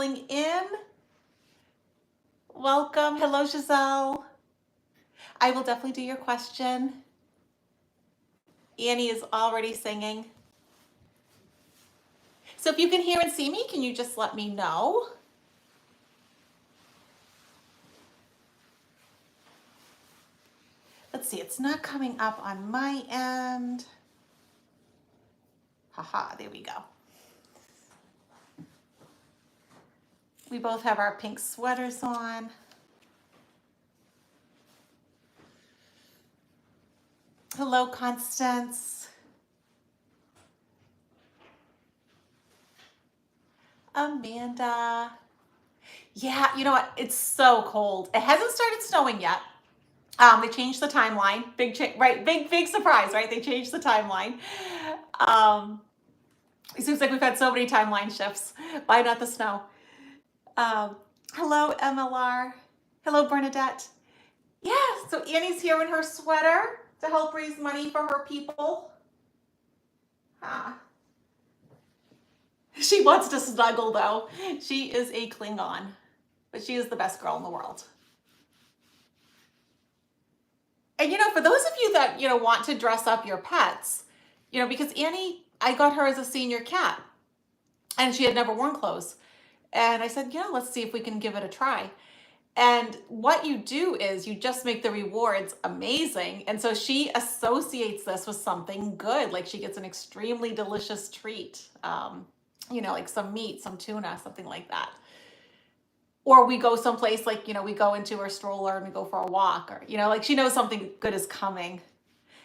filing in. Welcome. Hello, Giselle. I will definitely do your question. Annie is already singing. So if you can hear and see me, can you just let me know? Let's see, it's not coming up on my end. Haha, there we go. We both have our pink sweaters on. Hello, Constance. Amanda. Yeah, you know what? It's so cold. It hasn't started snowing yet. They changed the timeline. Big change, right? Big surprise, right? They changed the timeline. It seems like we've had so many timeline shifts. Why not the snow? Hello, MLR. Hello, Bernadette. Yeah, so Annie's here in her sweater to help raise money for her people. She wants to snuggle though. She is a Klingon, but she is the best girl in the world. And for those of you that, want to dress up your pets, because Annie, I got her as a senior cat and she had never worn clothes. And I said, let's see if we can give it a try. And what you do is you just make the rewards amazing. And so she associates this with something good. Like she gets an extremely delicious treat, like some meat, some tuna, something like that. Or we go someplace like, we go into her stroller and we go for a walk or, like she knows something good is coming.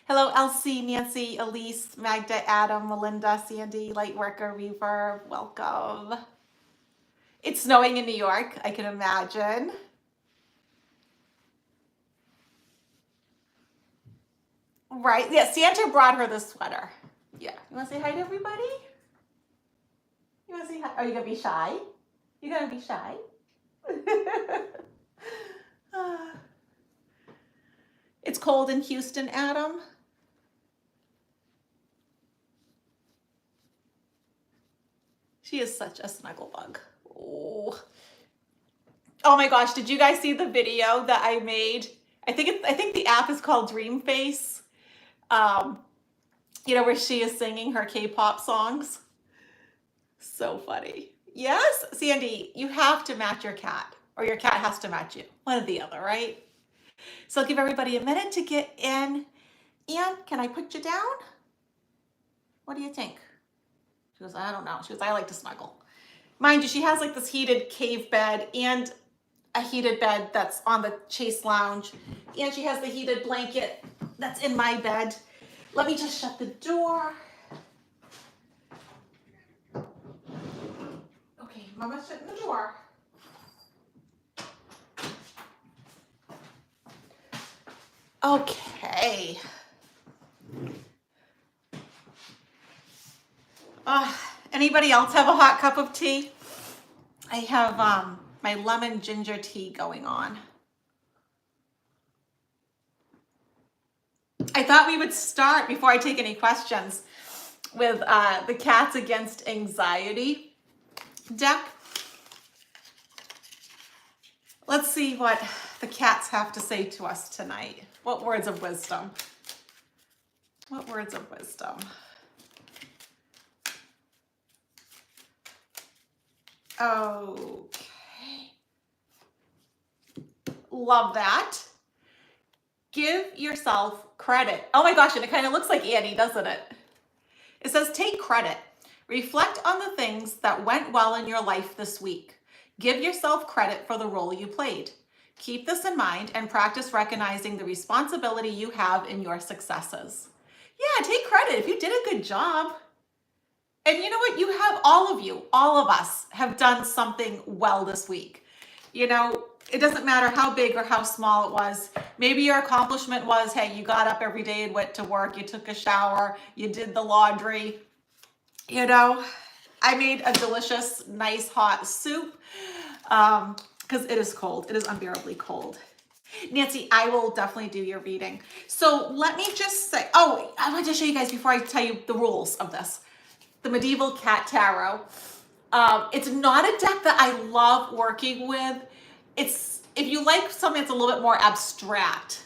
Hello, Elsie, Nancy, Elise, Magda, Adam, Melinda, Sandy, Lightworker, Reaver, welcome. It's snowing in New York, I can imagine. Right, yeah, Santa brought her the sweater. Yeah, you wanna say hi to everybody? You wanna say hi? Are you gonna be shy? You're gonna be shy? It's cold in Houston, Adam. She is such a snuggle bug. Oh my gosh, did you guys see the video that I made? I think the app is called Dream Face. Where she is singing her K-pop songs. So funny. Yes, Sandy, you have to match your cat, or your cat has to match you. One or the other, right? So I'll give everybody a minute to get in. Anne, can I put you down? What do you think? She goes, I don't know. She goes, I like to snuggle. Mind you, she has like this heated cave bed and a heated bed that's on the Chase Lounge. And she has the heated blanket that's in my bed. Let me just shut the door. Okay, Mama's shutting the door. Okay. Anybody else have a hot cup of tea? I have my lemon ginger tea going on. I thought we would start, before I take any questions, with the Cats Against Anxiety deck. Let's see what the cats have to say to us tonight. What words of wisdom? What words of wisdom? Okay. Love that. Give yourself credit. Oh my gosh, and it kind of looks like Annie, doesn't it? It says, take credit. Reflect on the things that went well in your life this week. Give yourself credit for the role you played. Keep this in mind and practice recognizing the responsibility you have in your successes. Yeah, take credit if you did a good job. And you know what? You have, all of us have done something well this week. It doesn't matter how big or how small it was. Maybe your accomplishment was, hey, you got up every day and went to work, you took a shower, you did the laundry. I made a delicious, nice hot soup because it is cold. It is unbearably cold. Nancy, I will definitely do your reading. So let me just say, I want to show you guys before I tell you the rules of this. The Medieval Cat Tarot. It's not a deck that I love working with. It's, if you like something that's a little bit more abstract,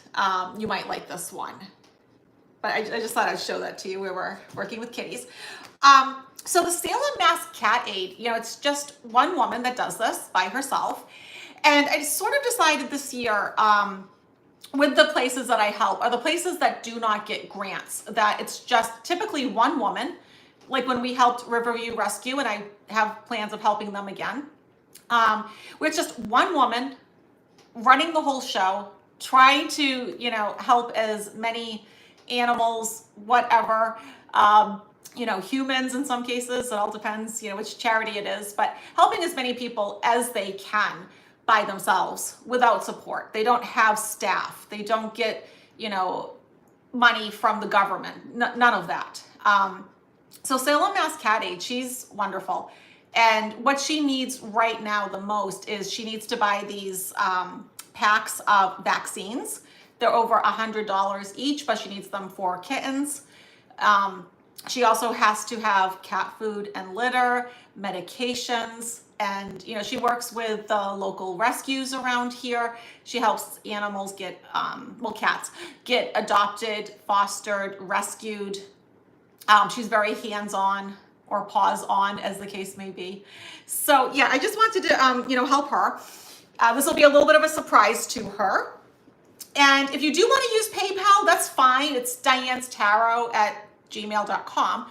you might like this one. But I just thought I'd show that to you. We were working with kitties. So the Salem, Mass Cat Aid, it's just one woman that does this by herself. And I sort of decided this year, with the places that I help, are the places that do not get grants, that it's just typically one woman, like when we helped Riverview Rescue, and I have plans of helping them again. Where it's just one woman running the whole show, trying to, help as many animals, whatever, humans in some cases. It all depends, which charity it is, but helping as many people as they can by themselves without support. They don't have staff. They don't get, money from the government. None of that. So Salem, Mass Cat Aid, she's wonderful. And what she needs right now the most is she needs to buy these packs of vaccines. They're over $100 each, but she needs them for kittens. She also has to have cat food and litter, medications, and she works with the local rescues around here. She helps animals get, cats get adopted, fostered, rescued. She's very hands-on, or paws-on, as the case may be. So yeah, I just wanted to, help her. This will be a little bit of a surprise to her. And if you do want to use PayPal, that's fine. It's dianestarot@gmail.com.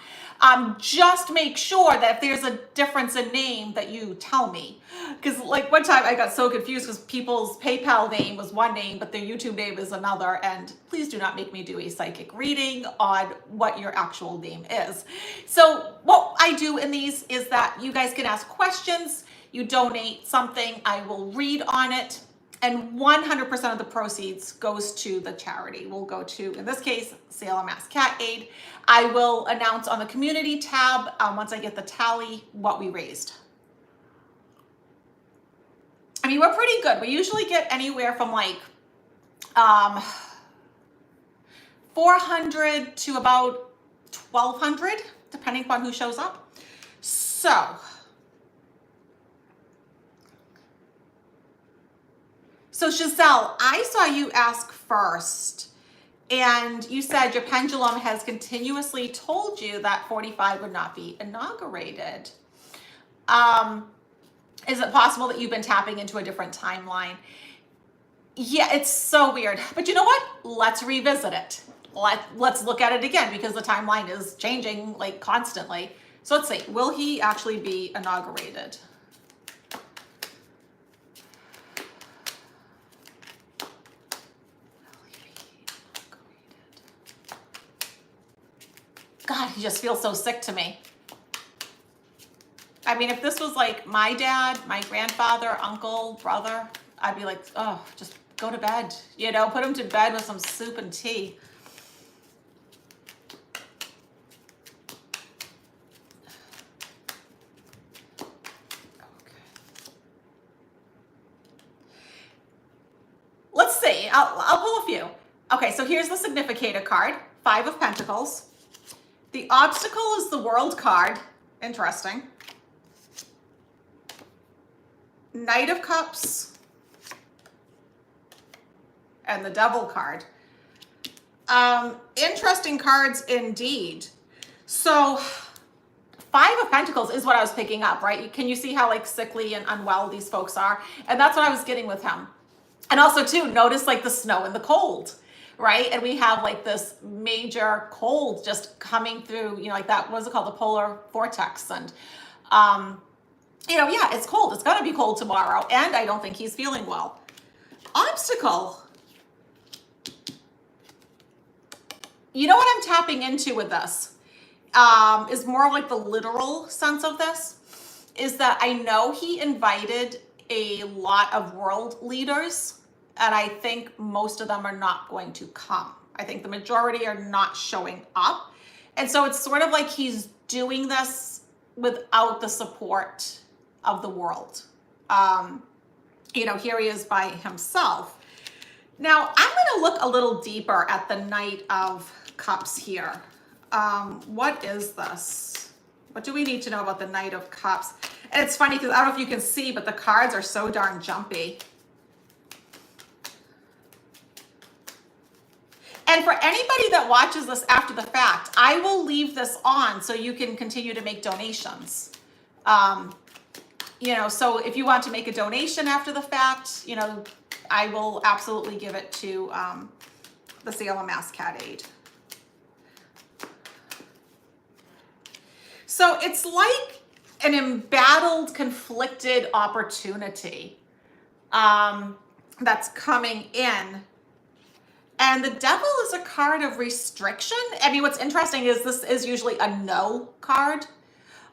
Just make sure that if there's a difference in name that you tell me. Because like one time I got so confused because people's PayPal name was one name, but their YouTube name is another. And please do not make me do a psychic reading on what your actual name is. So what I do in these is that you guys can ask questions. You donate something, I will read on it. And 100% of the proceeds goes to the charity. Will go to, in this case, Salem, Mass Cat Aid. I will announce on the community tab, once I get the tally, what we raised. I mean, we're pretty good. We usually get anywhere from like 400 to about 1,200, depending upon who shows up. So Giselle, I saw you ask first, and you said your pendulum has continuously told you that 45 would not be inaugurated. Is it possible that you've been tapping into a different timeline? Yeah, it's so weird. But you know what? Let's revisit it. Let's look at it again, because the timeline is changing like constantly. So let's see, will he actually be inaugurated? God, he just feels so sick to me. I mean, if this was like my dad, my grandfather, uncle, brother, I'd be like, oh, just go to bed. Put him to bed with some soup and tea. Okay. Let's see. I'll pull a few. Okay, so here's the significator card, 5 of Pentacles. The obstacle is the World card. Interesting. Knight of Cups. And the Devil card. Interesting cards indeed. So 5 of Pentacles is what I was picking up, right? Can you see how like sickly and unwell these folks are? And that's what I was getting with him. And also too, notice like the snow and the cold. Right? And we have like this major cold just coming through, like that, what's it called? The polar vortex. And, yeah, it's cold. It's going to be cold tomorrow. And I don't think he's feeling well. Obstacle. You know what I'm tapping into with this is more like the literal sense of this, is that I know he invited a lot of world leaders. And I think most of them are not going to come. I think the majority are not showing up. And so it's sort of like he's doing this without the support of the world. Here he is by himself. Now, I'm going to look a little deeper at the Knight of Cups here. What is this? What do we need to know about the Knight of Cups? And it's funny because I don't know if you can see, but the cards are so darn jumpy. And for anybody that watches this after the fact, I will leave this on so you can continue to make donations. You know, so if you want to make a donation after the fact, you know, I will absolutely give it to the Salem Mass Cat Aid. So it's like an embattled, conflicted opportunity that's coming in. And the devil is a card of restriction. I mean, what's interesting is this is usually a no card.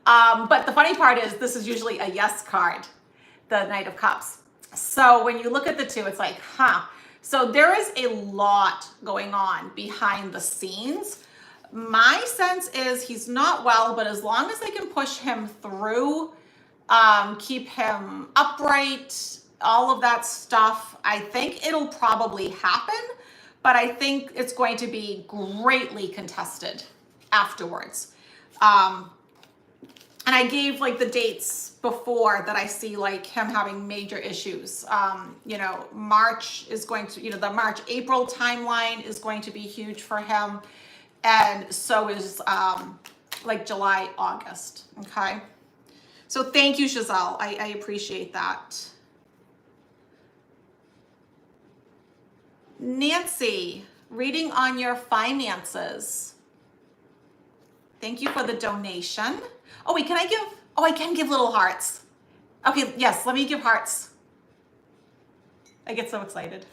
But the funny part is this is usually a yes card, the Knight of Cups. So when you look at the two, it's like, huh. So there is a lot going on behind the scenes. My sense is he's not well, but as long as they can push him through, keep him upright, all of that stuff, I think it'll probably happen. But I think it's going to be greatly contested afterwards. And I gave like the dates before that I see like him having major issues. You know, March is going to, you know, the March-April timeline is going to be huge for him. And so is like July, August, okay? So thank you, Giselle. I appreciate that. Nancy, reading on your finances. Thank you for the donation. Oh, wait, can I give? Oh, I can give little hearts. Okay, yes, let me give hearts. I get so excited.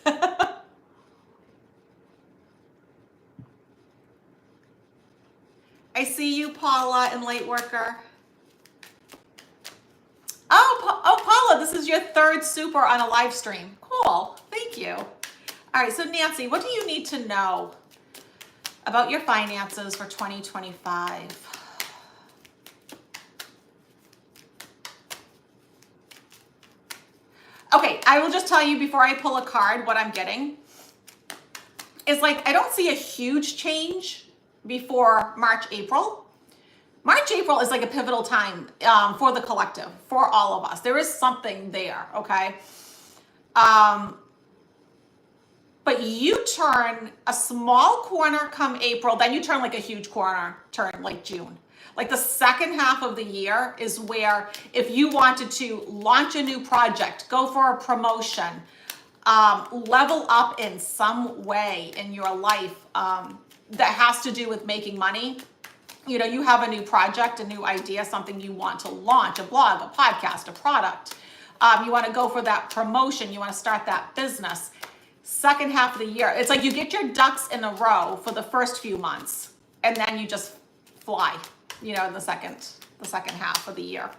I see you, Paula, and Late Worker. Oh, Paula, this is your third super on a live stream. Cool, thank you. All right, so Nancy, what do you need to know about your finances for 2025? Okay, I will just tell you before I pull a card what I'm getting. It's like, I don't see a huge change before March, April. March, April is like a pivotal time for the collective, for all of us. There is something there, okay? But you turn a small corner come April, then you turn like a huge corner, turn like June. Like the second half of the year is where if you wanted to launch a new project, go for a promotion, level up in some way in your life that has to do with making money. You know, you have a new project, a new idea, something you want to launch, a blog, a podcast, a product. You want to go for that promotion. You want to start that business. Second half of the year, it's like you get your ducks in a row for the first few months, and then you just fly, you know, in the second half of the year.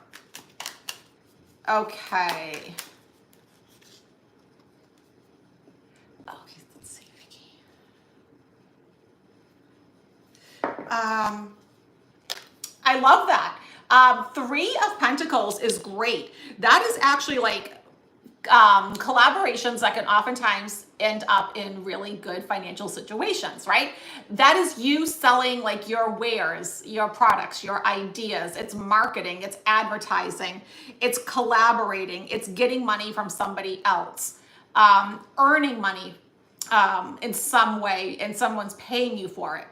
Okay. Okay, let's see, Vicky. I love that. 3 of Pentacles is great. That is actually like collaborations that can oftentimes end up in really good financial situations, right? That is you selling like your wares, your products, your ideas. It's marketing, it's advertising, it's collaborating, it's getting money from somebody else, earning money in some way, and someone's paying you for it.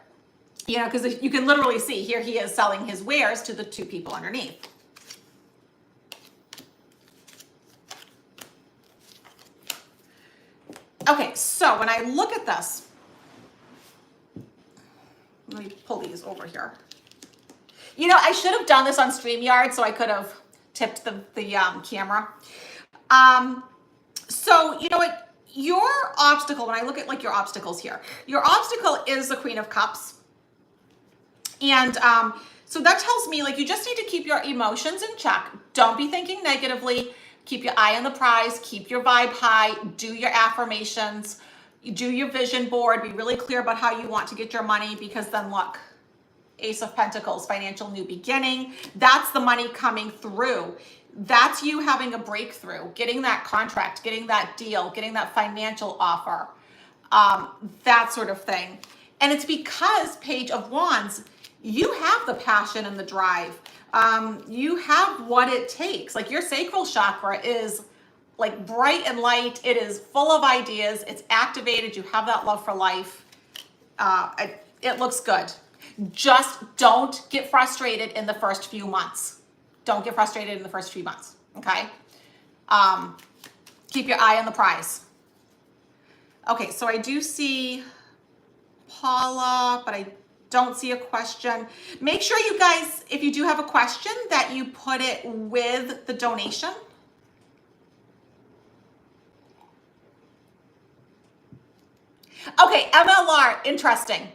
You know, because you can literally see here he is selling his wares to the 2 people underneath. Okay, so when I look at this, let me pull these over here. You know, I should have done this on StreamYard so I could have tipped the camera. So, you know what, your obstacle, when I look at like your obstacles here, your obstacle is the Queen of Cups. And so that tells me like you just need to keep your emotions in check. Don't be thinking negatively. Keep your eye on the prize, keep your vibe high, do your affirmations, do your vision board, be really clear about how you want to get your money, because then look, Ace of Pentacles, financial new beginning, that's the money coming through. That's you having a breakthrough, getting that contract, getting that deal, getting that financial offer, that sort of thing. And it's because Page of Wands, you have the passion and the drive. You have what it takes. Like your sacral chakra is like bright and light. It is full of ideas. It's activated. You have that love for life. It looks good. Just don't get frustrated in the first few months. Don't get frustrated in the first few months. Okay. Keep your eye on the prize. Okay. So I do see Paula, but I don't see a question. Make sure you guys, if you do have a question, that you put it with the donation. Okay, MLR, interesting.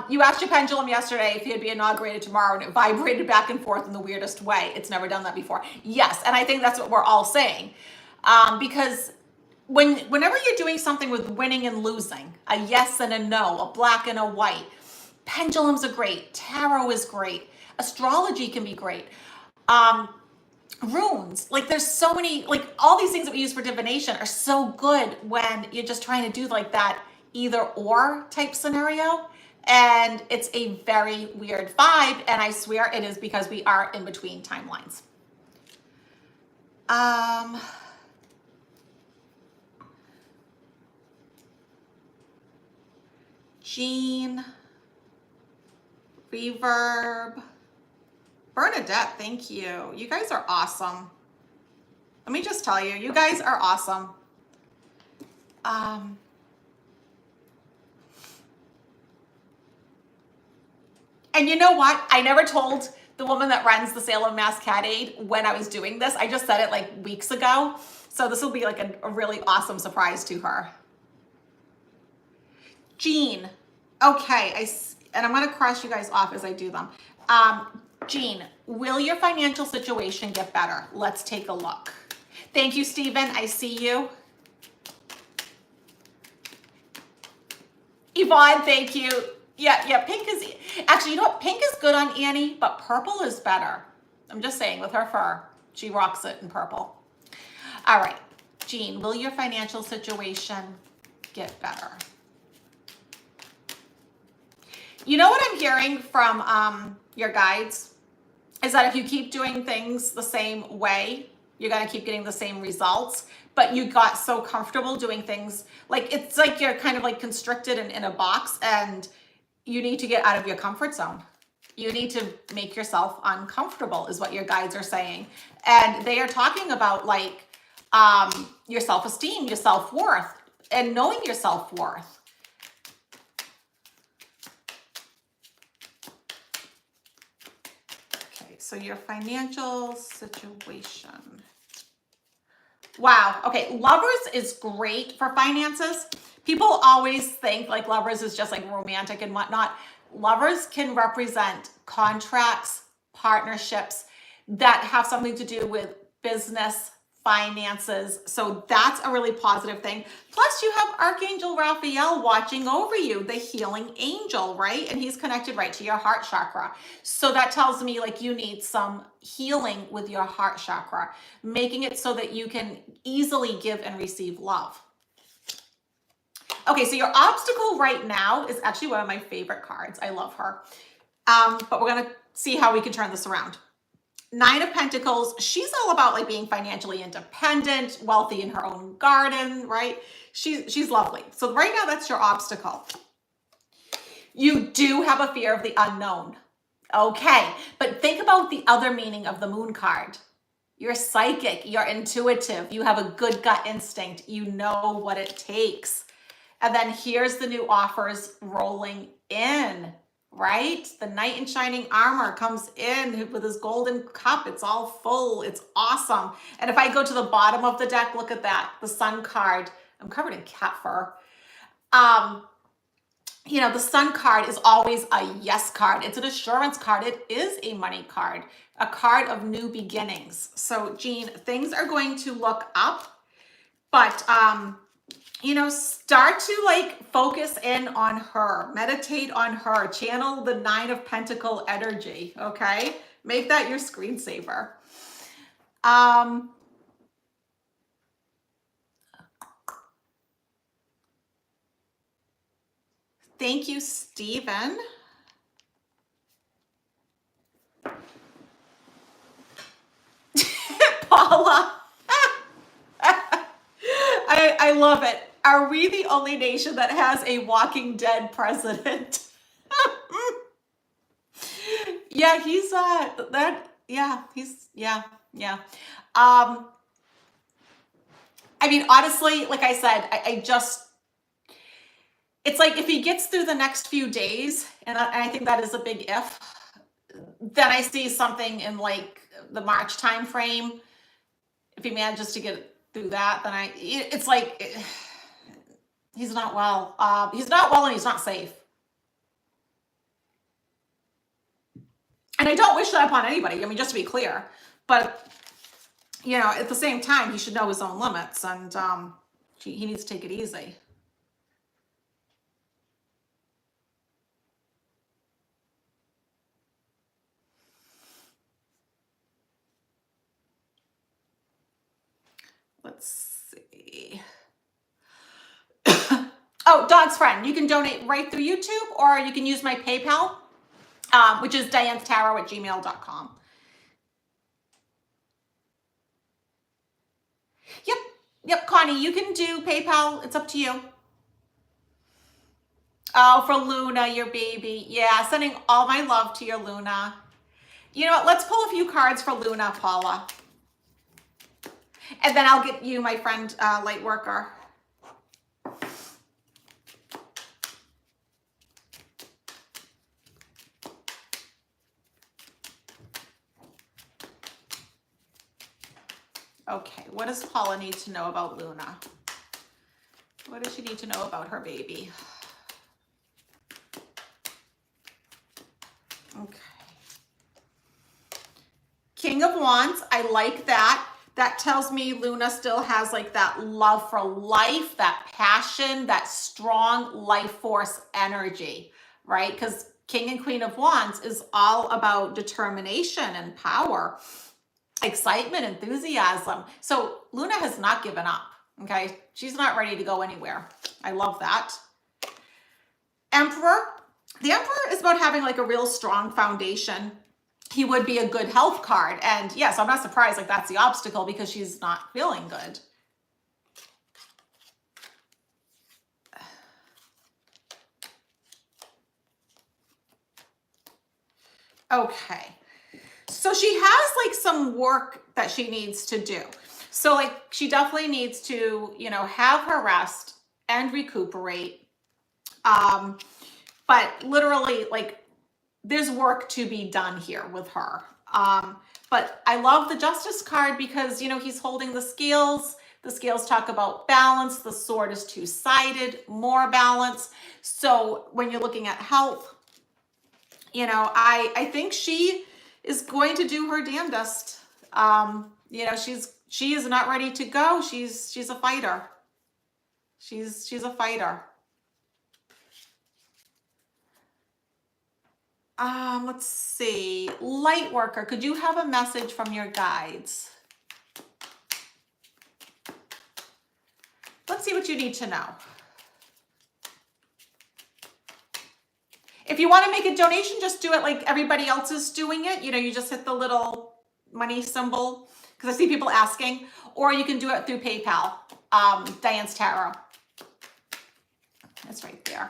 You asked your pendulum yesterday if it'd be inaugurated tomorrow, and it vibrated back and forth in the weirdest way. It's never done that before. Yes, and I think that's what we're all saying. Because whenever you're doing something with winning and losing, a yes and a no, a black and a white, pendulums are great, tarot is great, astrology can be great. Runes, like there's so many, like all these things that we use for divination are so good when you're just trying to do like that either or type scenario. And it's a very weird vibe. And I swear it is because we are in between timelines. Jean, Reverb, Bernadette, thank you. You guys are awesome. Let me just tell you, you guys are awesome. And you know what? I never told the woman that runs the Salem Mass Cat Aid when I was doing this. I just said it like weeks ago. So this will be like a really awesome surprise to her. Jean. Okay. And I'm going to cross you guys off as I do them. Jean, will your financial situation get better? Let's take a look. Thank you, Stephen. I see you. Yvonne, thank you. Yeah, pink is, actually, you know what? Pink is good on Annie, but purple is better. I'm just saying, with her fur, she rocks it in purple. All right, Jean, will your financial situation get better? You know what I'm hearing from your guides is that if you keep doing things the same way, you're going to keep getting the same results, but you got so comfortable doing things, like it's like you're kind of like constricted in a box, and you need to get out of your comfort zone. You need to make yourself uncomfortable is what your guides are saying. And they are talking about like your self-esteem, your self-worth, and knowing your self-worth. Okay, so your financial situation. Wow. Okay. Lovers is great for finances. People always think like lovers is just like romantic and whatnot. Lovers can represent contracts, partnerships that have something to do with business, finances. So that's a really positive thing. Plus you have Archangel Raphael watching over you, the healing angel, right? And he's connected right to your heart chakra. So that tells me like you need some healing with your heart chakra, making it so that you can easily give and receive love. Okay, so your obstacle right now is actually one of my favorite cards. I love her. But we're going to see how we can turn this around. Nine of Pentacles, she's all about like being financially independent, wealthy in her own garden, right? She's lovely. So right now that's your obstacle. You do have a fear of the unknown. Okay, but think about the other meaning of the Moon card. You're psychic, you're intuitive, you have a good gut instinct, you know what it takes. And then here's the new offers rolling in, right? The knight in shining armor comes in with his golden cup. It's all full. It's awesome. And if I go to the bottom of the deck, look at that. The sun card. I'm covered in cat fur. You know, the sun card is always a yes card. It's an assurance card. It is a money card, a card of new beginnings. So Jean, things are going to look up, but, you know, start to like focus in on her, meditate on her, channel the Nine of Pentacle energy. Okay. Make that your screensaver. Thank you, Stephen. Paula. I love it. Are we the only nation that has a Walking Dead president? Yeah, he's that yeah, he's yeah. Um I mean, honestly, like I said, I just it's like if he gets through the next few days, and I think that is a big if, then I see something in like the March time frame. If he manages to get through that, then it's like he's not well. He's not well and he's not safe. And I don't wish that upon anybody. I mean, just to be clear, but at the same time, he should know his own limits, and he needs to take it easy. Let's see. Oh, Dog's Friend. You can donate right through YouTube, or you can use my PayPal, which is dianetarot@gmail.com. Yep, Connie, you can do PayPal. It's up to you. Oh, for Luna, your baby. Yeah, sending all my love to your Luna. You know what? Let's pull a few cards for Luna, Paula. And then I'll get you my friend, Lightworker. Okay, what does Paula need to know about Luna? What does she need to know about her baby? Okay. King of Wands, I like that. That tells me Luna still has like that love for life, that passion, that strong life force energy, right? Because King and Queen of Wands is all about determination and power, excitement, enthusiasm. So Luna has not given up, okay? She's not ready to go anywhere. I love that. Emperor. The Emperor is about having like a real strong foundation. He would be a good health card. And yes, I'm not surprised like that's the obstacle because she's not feeling good. Okay. So she has like some work that she needs to do. So like she definitely needs to, have her rest and recuperate. But literally like there's work to be done here with her. But I love the Justice card because, he's holding the scales. The scales talk about balance. The sword is two-sided, more balance. So when you're looking at health, I think she is going to do her damnedest. She is not ready to go. She's a fighter. She's a fighter. Let's see. Lightworker, could you have a message from your guides? Let's see what you need to know. If you want to make a donation, just do it like everybody else is doing it. You just hit the little money symbol, because I see people asking. Or you can do it through PayPal. Diane's Tarot. That's right there.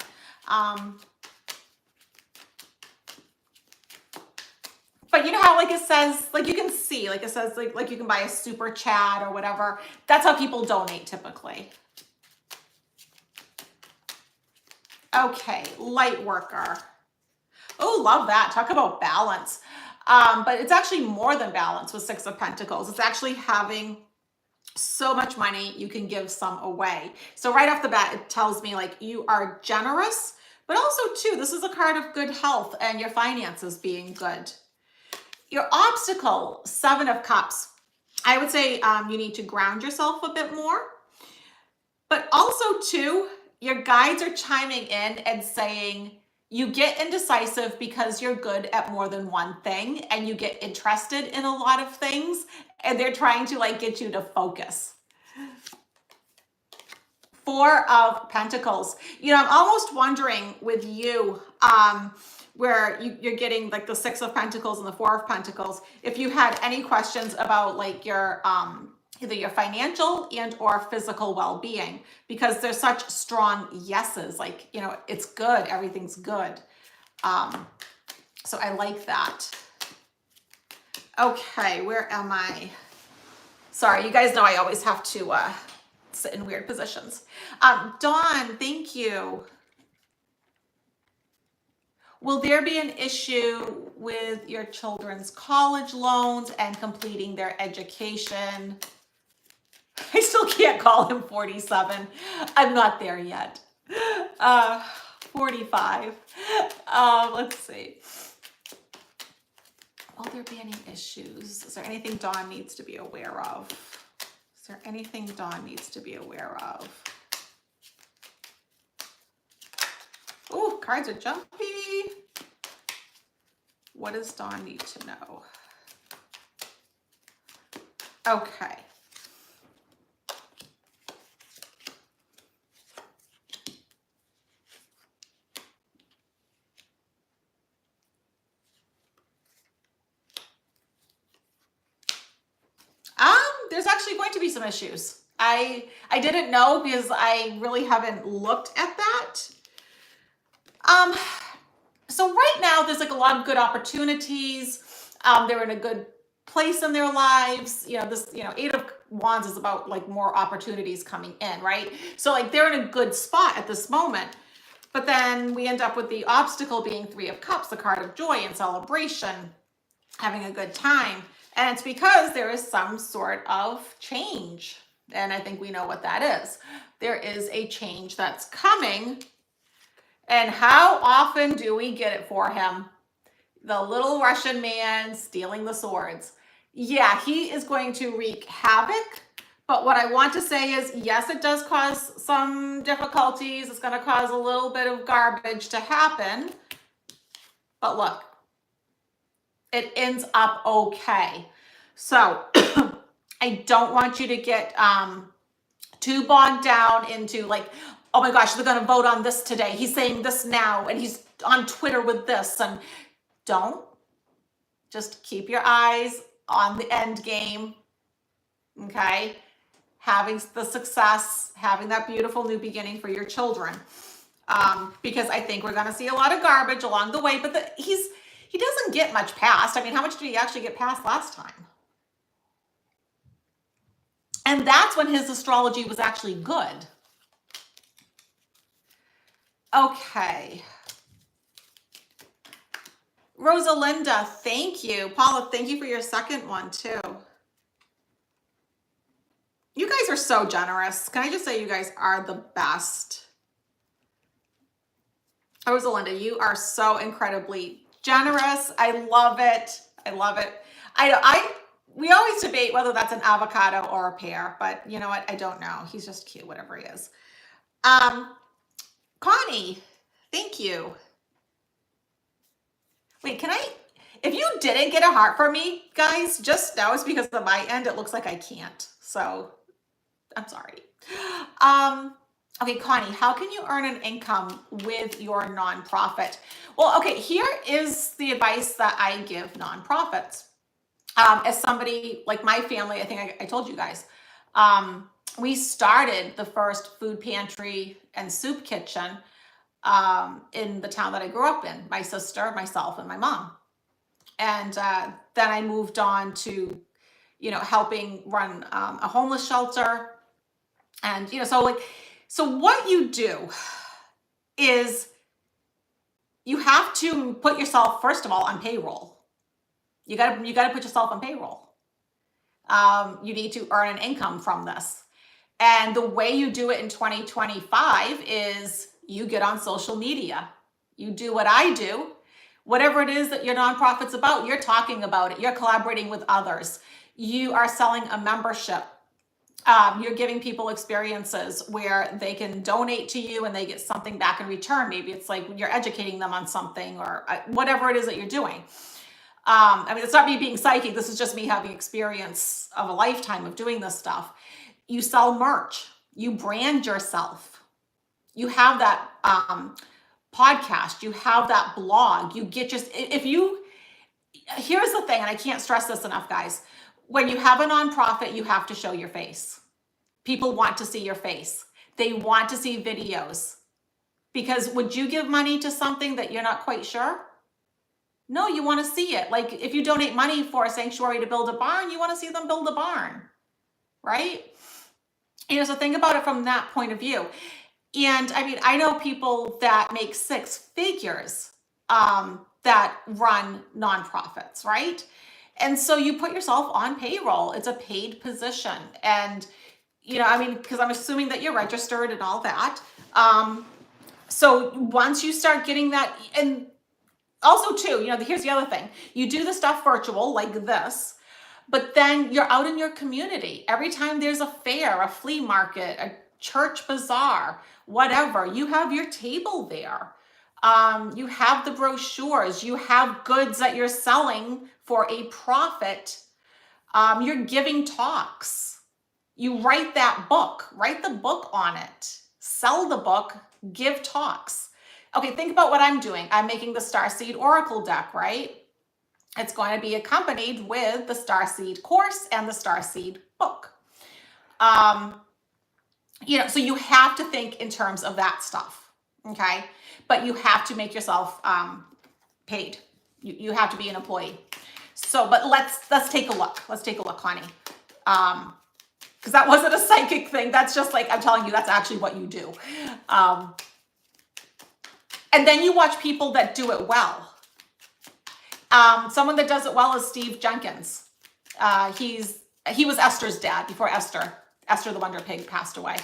But you know how like it says, like you can see, like it says like you can buy a super chat or whatever. That's how people donate typically. Okay, Lightworker. Oh, love that. Talk about balance. But it's actually more than balance with Six of Pentacles. It's actually having so much money you can give some away. So right off the bat, it tells me like you are generous, but also too, this is a card of good health and your finances being good. Your obstacle, Seven of Cups. I would say you need to ground yourself a bit more. But also too, your guides are chiming in and saying you get indecisive because you're good at more than one thing and you get interested in a lot of things and they're trying to like get you to focus. Four of Pentacles. I'm almost wondering with you, where you're getting like the Six of Pentacles and the Four of Pentacles. If you had any questions about like your either your financial and or physical well-being, because there's such strong yeses, like, you know, it's good, everything's good. So I like that. Okay, where am I? Sorry, you guys know I always have to sit in weird positions. Dawn, thank you. Will there be an issue with your children's college loans and completing their education? I still can't call him 47. I'm not there yet. 45. Let's see. Will there be any issues? Is there anything Dawn needs to be aware of? Is there anything Dawn needs to be aware of? Ooh, cards are jumpy. What does Dawn need to know? Okay. There's actually going to be some issues. I didn't know because I really haven't looked at that. So right now there's like a lot of good opportunities. They're in a good place in their lives. You know, this, you know, Eight of Wands is about like more opportunities coming in, right? So like they're in a good spot at this moment. But then we end up with the obstacle being Three of Cups, the card of joy and celebration, having a good time. And it's because there is some sort of change. And I think we know what that is. There is a change that's coming. And how often do we get it for him? The little Russian man stealing the swords. Yeah, he is going to wreak havoc. But what I want to say is, yes, it does cause some difficulties. It's going to cause a little bit of garbage to happen. But look, it ends up okay. So I don't want you to get too bogged down into like, oh my gosh, they're going to vote on this today. He's saying this now and he's on Twitter with this. And don't. Just keep your eyes on the end game. Okay? Having the success, having that beautiful new beginning for your children. Because I think we're going to see a lot of garbage along the way. But he doesn't get much past. I mean, how much did he actually get past last time? And that's when his astrology was actually good. Okay. Rosalinda, thank you. Paula, thank you for your second one too. You guys are so generous. Can I just say you guys are the best? Rosalinda, you are so incredibly generous. I love it. I love it. We always debate whether that's an avocado or a pear, but you know what? I don't know. He's just cute, whatever he is. Connie, thank you. Wait, if you didn't get a heart for me, guys, just know it's because on my end, it looks like I can't. So I'm sorry. Okay, Connie, how can you earn an income with your nonprofit? Well, okay, here is the advice that I give nonprofits. As somebody like my family, I think I told you guys, we started the first food pantry and soup kitchen in the town that I grew up in, my sister, myself, and my mom. And then I moved on to, you know, helping run a homeless shelter. And, you know, so what you do is you have to put yourself, first of all, on payroll. You gotta put yourself on payroll. You need to earn an income from this. And the way you do it in 2025 is you get on social media. You do what I do. Whatever it is that your nonprofit's about, you're talking about it. You're collaborating with others. You are selling a membership. You're giving people experiences where they can donate to you and they get something back in return. Maybe it's like you're educating them on something or whatever it is that you're doing. I mean, it's not me being psychic. This is just me having experience of a lifetime of doing this stuff. You sell merch. You brand yourself. You have that podcast, you have that blog, you get just, if you, here's the thing, and I can't stress this enough, guys. When you have a nonprofit, you have to show your face. People want to see your face. They want to see videos. Because would you give money to something that you're not quite sure? No, you want to see it. Like if you donate money for a sanctuary to build a barn, you want to see them build a barn, right? So think about it from that point of view. And I mean, I know people that make six figures that run nonprofits, right? And so you put yourself on payroll. It's a paid position. And, I mean, because I'm assuming that you're registered and all that. So once you start getting that, and also too, here's the other thing. You do the stuff virtual like this, but then you're out in your community. Every time there's a fair, a flea market, a church bazaar, whatever, you have your table there. You have the brochures, you have goods that you're selling for a profit. You're giving talks. You write that book, write the book on it, sell the book, give talks. Okay, think about what I'm doing. I'm making the Starseed Oracle deck, right? It's going to be accompanied with the Starseed course and the Starseed book. So you have to think in terms of that stuff, okay? But you have to make yourself paid. You have to be an employee. So, but let's take a look. Let's take a look, honey. Because that wasn't a psychic thing. That's just like, I'm telling you, that's actually what you do. And then you watch people that do it well. Someone that does it well is Steve Jenkins. He was Esther's dad before Esther the Wonder Pig passed away.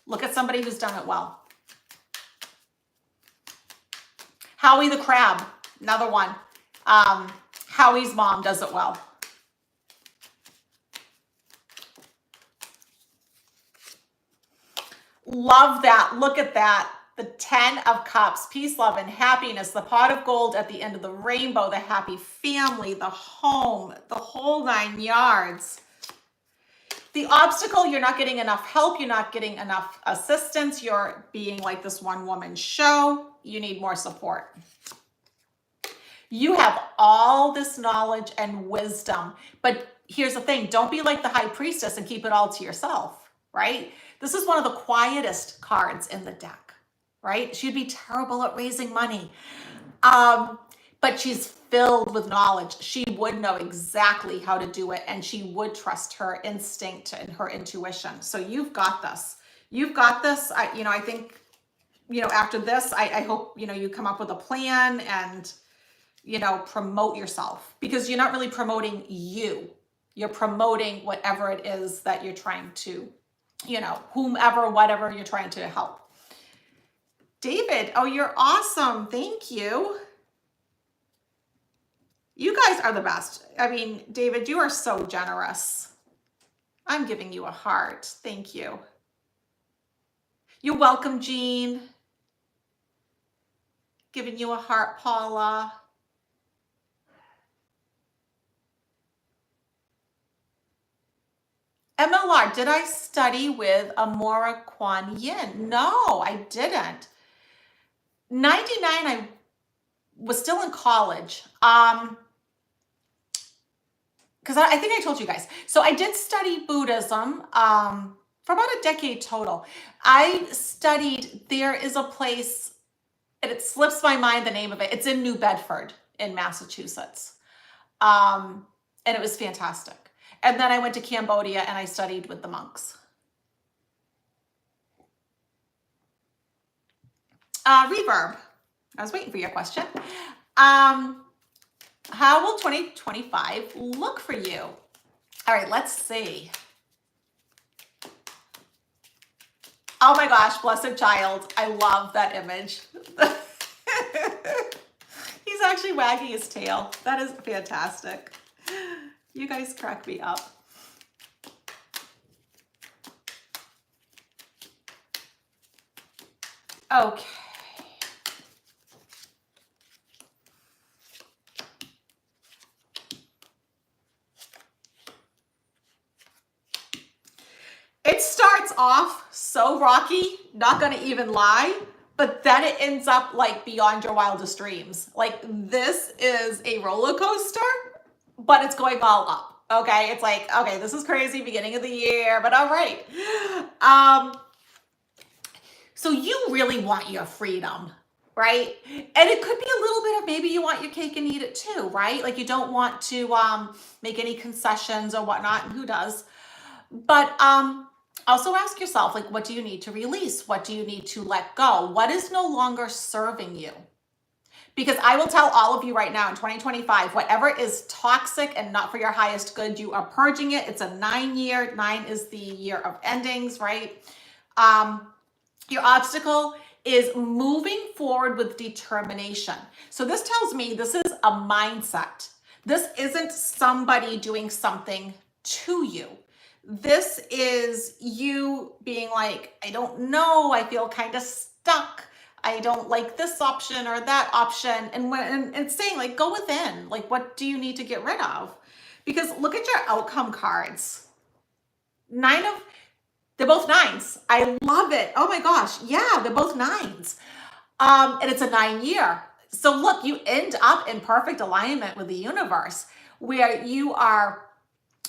Look at somebody who's done it well. Howie the Crab, another one. Howie's mom does it well. Love that. Look at that. The 10 of Cups, peace, love, and happiness, the pot of gold at the end of the rainbow, the happy family, the home, the whole 9 yards. The obstacle, you're not getting enough help. You're not getting enough assistance. You're being like this one woman show. You need more support. You have all this knowledge and wisdom, but here's the thing. Don't be like the high priestess and keep it all to yourself, right? This is one of the quietest cards in the deck, right? She'd be terrible at raising money. But she's filled with knowledge. She would know exactly how to do it, and she would trust her instinct and her intuition. So you've got this. You've got this. I think, after this, I hope, you come up with a plan and, promote yourself, because you're not really promoting you. You're promoting whatever it is that you're trying to, whomever, whatever you're trying to help. David, oh, you're awesome. Thank you. You guys are the best. I mean, David, you are so generous. I'm giving you a heart. Thank you. You're welcome, Jean. Giving you a heart, Paula. MLR, did I study with Amora Kuan Yin? No, I didn't. 99, I was still in college. Because I think I told you guys. So I did study Buddhism for about a decade total. I studied, there is a place, and it slips my mind the name of it. It's in New Bedford in Massachusetts. And it was fantastic. And then I went to Cambodia and I studied with the monks. Reverb. I was waiting for your question. How will 2025 look for you? All right, let's see. Oh my gosh, blessed child. I love that image. He's actually wagging his tail. That is fantastic. You guys crack me up. Okay. It starts off so rocky, not going to even lie, but then it ends up like beyond your wildest dreams. Like this is a roller coaster, but it's going all up. Okay. It's like, okay, this is crazy beginning of the year, but all right. So you really want your freedom, right? And it could be a little bit of maybe you want your cake and eat it too, right? Like you don't want to make any concessions or whatnot, and who does? But also ask yourself, like, what do you need to release? What do you need to let go? What is no longer serving you? Because I will tell all of you right now in 2025, whatever is toxic and not for your highest good, you are purging it. It's a 9-year. 9 is the year of endings, right? Your obstacle is moving forward with determination. So this tells me this is a mindset. This isn't somebody doing something to you. This is you being like, I don't know, I feel kind of stuck. I don't like this option or that option. And it's saying like, go within, like, what do you need to get rid of? Because look at your outcome cards. They're both 9s. I love it. Oh my gosh. Yeah, they're both 9s. And it's a 9-year. So look, you end up in perfect alignment with the universe where you are,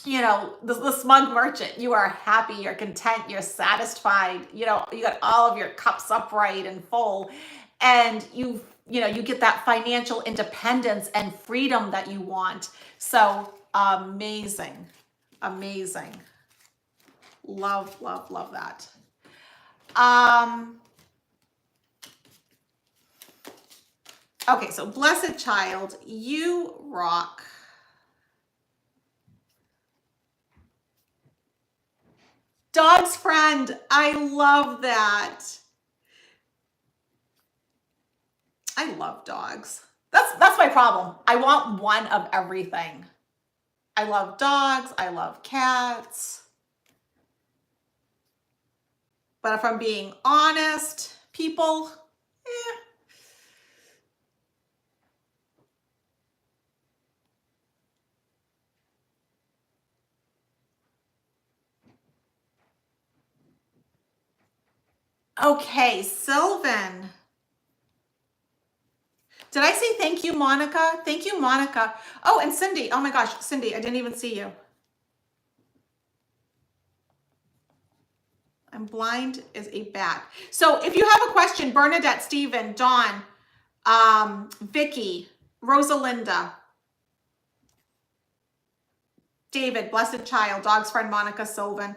you know, the smug merchant. You are happy, you're content, you're satisfied. You know, you got all of your cups upright and full. And you get that financial independence and freedom that you want. So amazing. Amazing. Love, love, love that. Okay, so blessed child, you rock. Dog's friend, I love that. I love dogs. That's my problem. I want one of everything. I love dogs, I love cats. But if I'm being honest, people, Okay, Sylvan. Did I say thank you, Monica? Thank you, Monica. Oh, and Cindy. Oh my gosh, Cindy, I didn't even see you. I'm blind as a bat. So if you have a question, Bernadette, Stephen, Dawn, Vicky, Rosalinda, David, blessed child, dog's friend, Monica, Sylvan,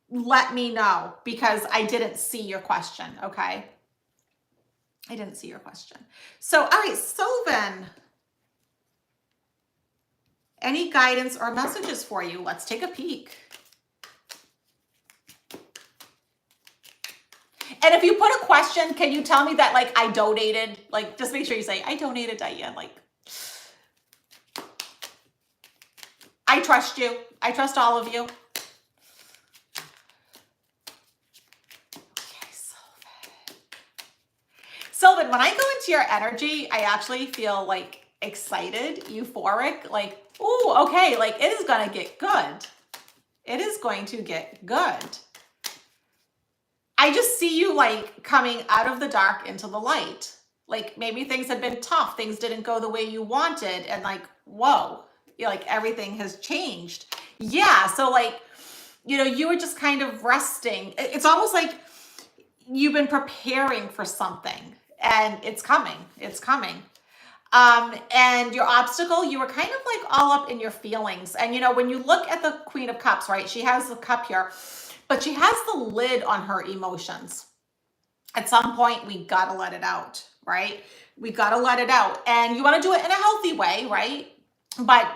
let me know because I didn't see your question, okay? I didn't see your question. So, all right, Sylvan, any guidance or messages for you? Let's take a peek. And if you put a question, can you tell me that like I donated? Like, just make sure you say, I donated, Diane. Like, I trust you. I trust all of you. Okay, Sylvan, when I go into your energy, I actually feel like excited, euphoric, like, ooh, okay, like it is going to get good. It is going to get good. I just see you like coming out of the dark into the light. Like maybe things had been tough. Things didn't go the way you wanted. And like, whoa, like everything has changed. Yeah. So like, you know, you were just kind of resting. It's almost like you've been preparing for something and it's coming. It's coming. And your obstacle, you were kind of like all up in your feelings. And, you know, when you look at the Queen of Cups, right, she has the cup here, but she has the lid on her emotions. At some point, we got to let it out, right? We got to let it out. And you want to do it in a healthy way, right? But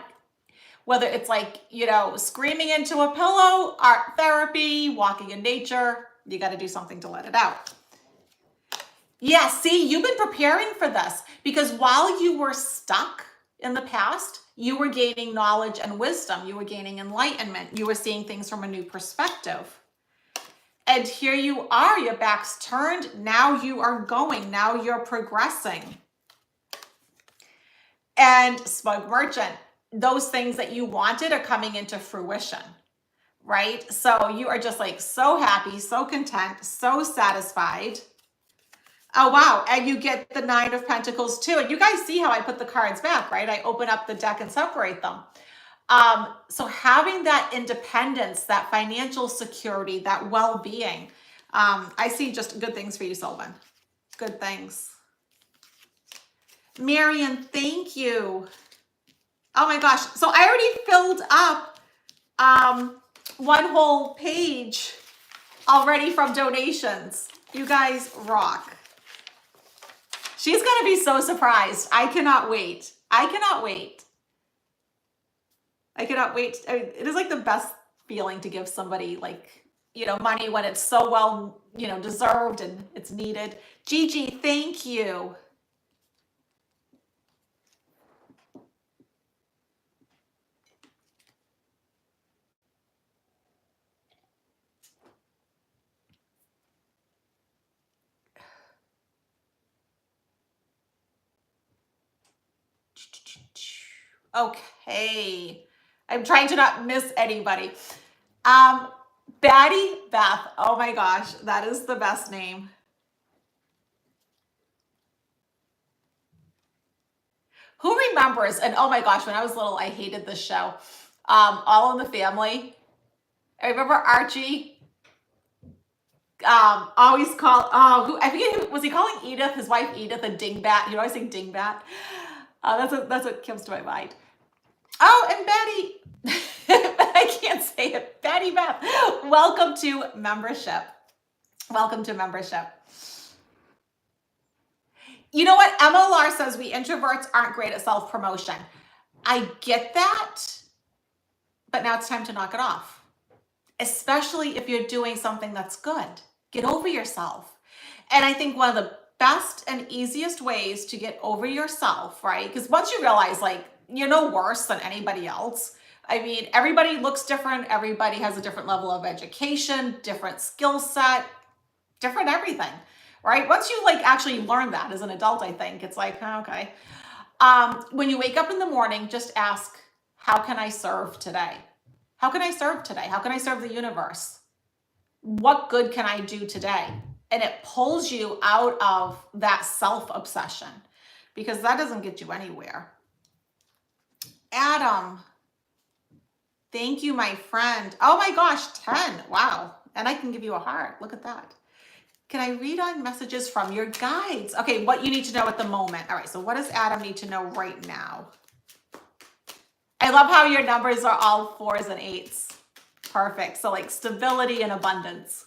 whether it's like, you know, screaming into a pillow, art therapy, walking in nature, you got to do something to let it out. Yeah, see, you've been preparing for this because while you were stuck in the past, you were gaining knowledge and wisdom. You were gaining enlightenment. You were seeing things from a new perspective. And here you are, your back's turned. Now you are going. Now you're progressing. And smug merchant, those things that you wanted are coming into fruition, right? So you are just like so happy, so content, so satisfied. Oh, wow. And you get the Nine of Pentacles too. And you guys see how I put the cards back, right? I open up the deck and separate them. So having that independence, that financial security, that well-being, I see just good things for you, Sylvan. Good things. Marion, thank you. Oh my gosh. So I already filled up one whole page already from donations. You guys rock. She's going to be so surprised. I cannot wait. I cannot wait. I cannot wait. I mean, it is like the best feeling to give somebody like, money when it's so well, deserved and it's needed. Gigi, thank you. Okay. I'm trying to not miss anybody. Batty Beth. Oh my gosh, that is the best name. Who remembers? And oh my gosh, when I was little, I hated this show. All in the Family. I remember Archie always call I forget who was he calling Edith, his wife Edith, a dingbat. He'd always say dingbat. That's what comes to my mind. Oh, and Betty, I can't say it. Betty Beth, welcome to membership. Welcome to membership. You know what? MLR says we introverts aren't great at self-promotion. I get that, but now it's time to knock it off. Especially if you're doing something that's good. Get over yourself. And I think one of the best and easiest ways to get over yourself, right? Because once you realize, like, you're no worse than anybody else. I mean, everybody looks different. Everybody has a different level of education, different skill set, different everything, right? Once you like actually learn that as an adult, I think it's like, oh, okay. When you wake up in the morning, just ask, how can I serve today? How can I serve today? How can I serve the universe? What good can I do today? And it pulls you out of that self-obsession because that doesn't get you anywhere. Adam, thank you, my friend. Oh my gosh, 10. Wow. And I can give you a heart. Look at that. Can I read on messages from your guides? Okay, what you need to know at the moment. All right, so what does Adam need to know right now? I love how your numbers are all 4s and 8s. Perfect. So like stability and abundance.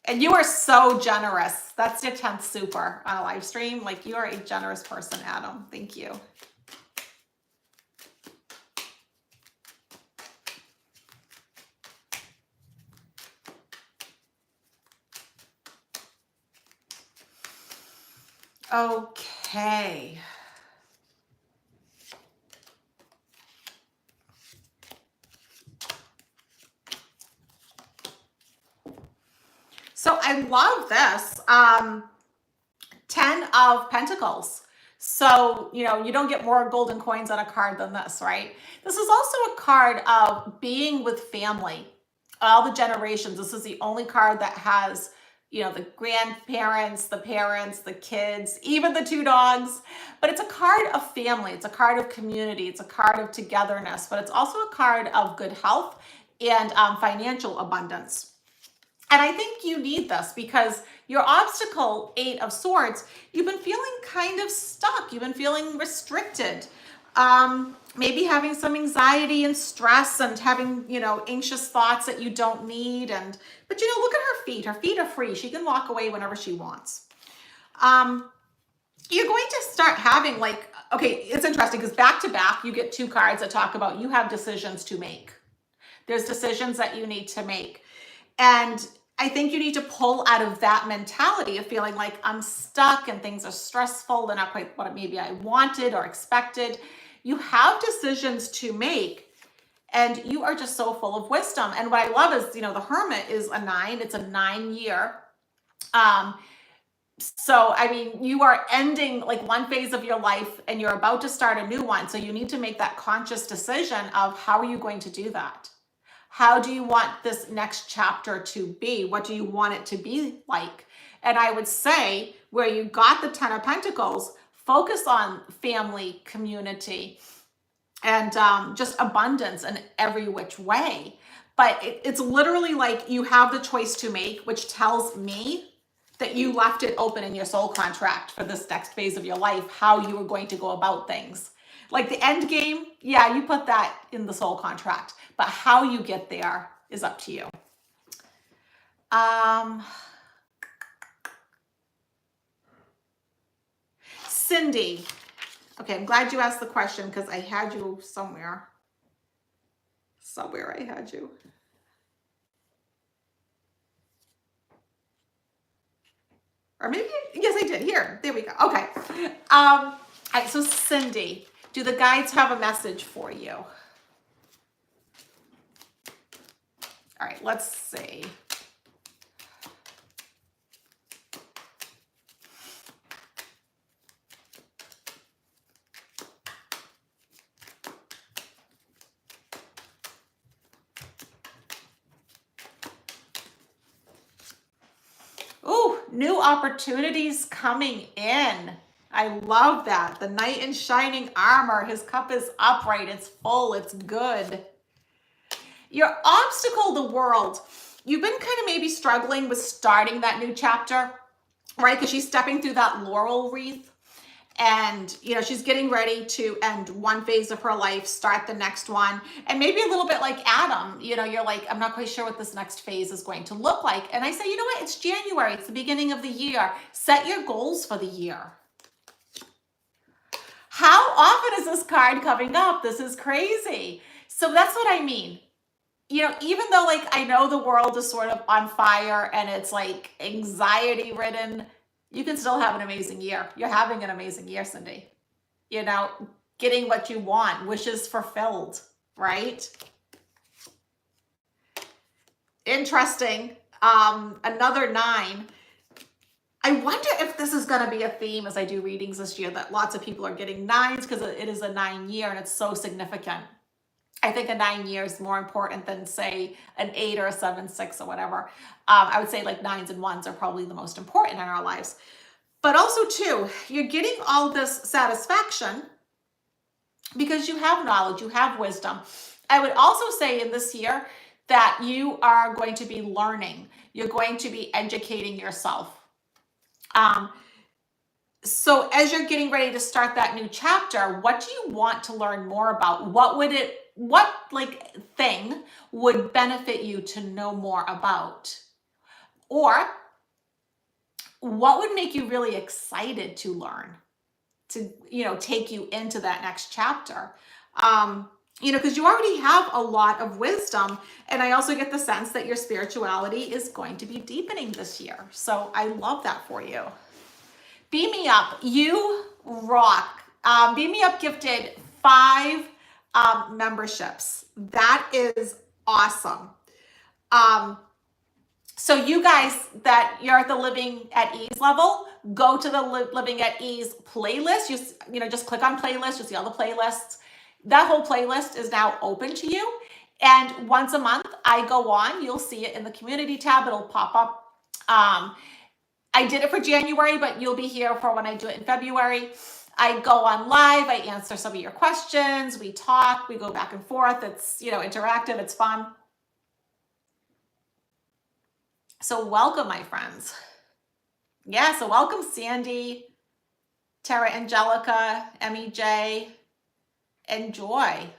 And you are so generous. That's your 10th super on a live stream. Like you are a generous person, Adam. Thank you. Okay. So I love this. 10 of Pentacles. So, you don't get more golden coins on a card than this, right? This is also a card of being with family, all the generations. This is the only card that has, the grandparents, the parents, the kids, even the 2 dogs. But it's a card of family. It's a card of community. It's a card of togetherness, but it's also a card of good health and financial abundance. And I think you need this because your obstacle, 8 of Swords, you've been feeling kind of stuck. You've been feeling restricted. Maybe having some anxiety and stress and having, anxious thoughts that you don't need. But look at her feet. Her feet are free. She can walk away whenever she wants. You're going to start having okay, it's interesting because back to back, you get 2 cards that talk about you have decisions to make. There's decisions that you need to make. And I think you need to pull out of that mentality of feeling like I'm stuck and things are stressful. They're not quite what maybe I wanted or expected. You have decisions to make and you are just so full of wisdom. And what I love is, the Hermit is a 9. It's a 9-year. So, I mean, you are ending like one phase of your life and you're about to start a new one. So you need to make that conscious decision of how are you going to do that? How do you want this next chapter to be? What do you want it to be like? And I would say where you got the 10 of Pentacles, focus on family, community, and just abundance in every which way. But it's literally like you have the choice to make, which tells me that you left it open in your soul contract for this next phase of your life, how you are going to go about things. Like the end game, yeah, you put that in the soul contract, but how you get there is up to you. Cindy. Okay, I'm glad you asked the question because I had you somewhere. Somewhere I had you. Or maybe, yes, I did. Here, there we go. Okay. All right, so Cindy, do the guides have a message for you? All right, let's see. Ooh, new opportunities coming in. I love that. The knight in shining armor. His cup is upright. It's full. It's good. Your obstacle, the world. You've been kind of maybe struggling with starting that new chapter, right? Because she's stepping through that laurel wreath. And, you know, she's getting ready to end one phase of her life, start the next one. And maybe a little bit like Adam, you know, you're like, I'm not quite sure what this next phase is going to look like. And I say, you know what? It's January. It's the beginning of the year. Set your goals for the year. How often is this card coming up? This is crazy. So that's what I mean. You know, even though like I know the world is sort of on fire and it's like anxiety ridden, you can still have an amazing year. You're having an amazing year, Cindy. You know, getting what you want, wishes fulfilled, right? Interesting. Another 9. I wonder if this is going to be a theme as I do readings this year, that lots of people are getting 9s because it is a 9 year and it's so significant. I think a 9 year is more important than, say, an 8 or a 7, 6 or whatever. I would say like 9s and 1s are probably the most important in our lives. But also, too, you're getting all this satisfaction because you have knowledge, you have wisdom. I would also say in this year that you are going to be learning. You're going to be educating yourself. So as you're getting ready to start that new chapter, what do you want to learn more about? What like thing would benefit you to know more about? Or what would make you really excited to learn, to, you know, take you into that next chapter? You know, because you already have a lot of wisdom. And I also get the sense that your spirituality is going to be deepening this year. So I love that for you. Beam Me Up, you rock. Beam Me Up gifted 5 memberships. That is awesome. So you guys that you're at the Living at Ease level, go to the Living at Ease playlist. You know, just click on playlist. You'll see all the playlists. That whole playlist is now open to you. And once a month, I go on. You'll see it in the community tab. It'll pop up. I did it for January, but you'll be here for when I do it in February. I go on live. I answer some of your questions. We talk. We go back and forth. It's, you know, interactive. It's fun. So welcome, my friends. Yeah, so welcome, Sandy, Tara Angelica, Emmy J, and Joy.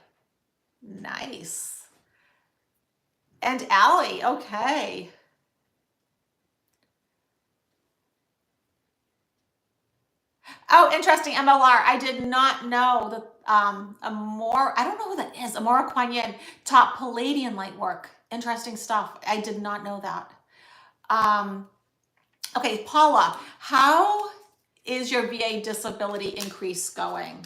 Nice. And Allie, okay. Oh, interesting, MLR. I did not know that I don't know who that is. Amora Quanyin taught Palladian light work. Interesting stuff. I did not know that. Okay, Paula, how is your VA disability increase going?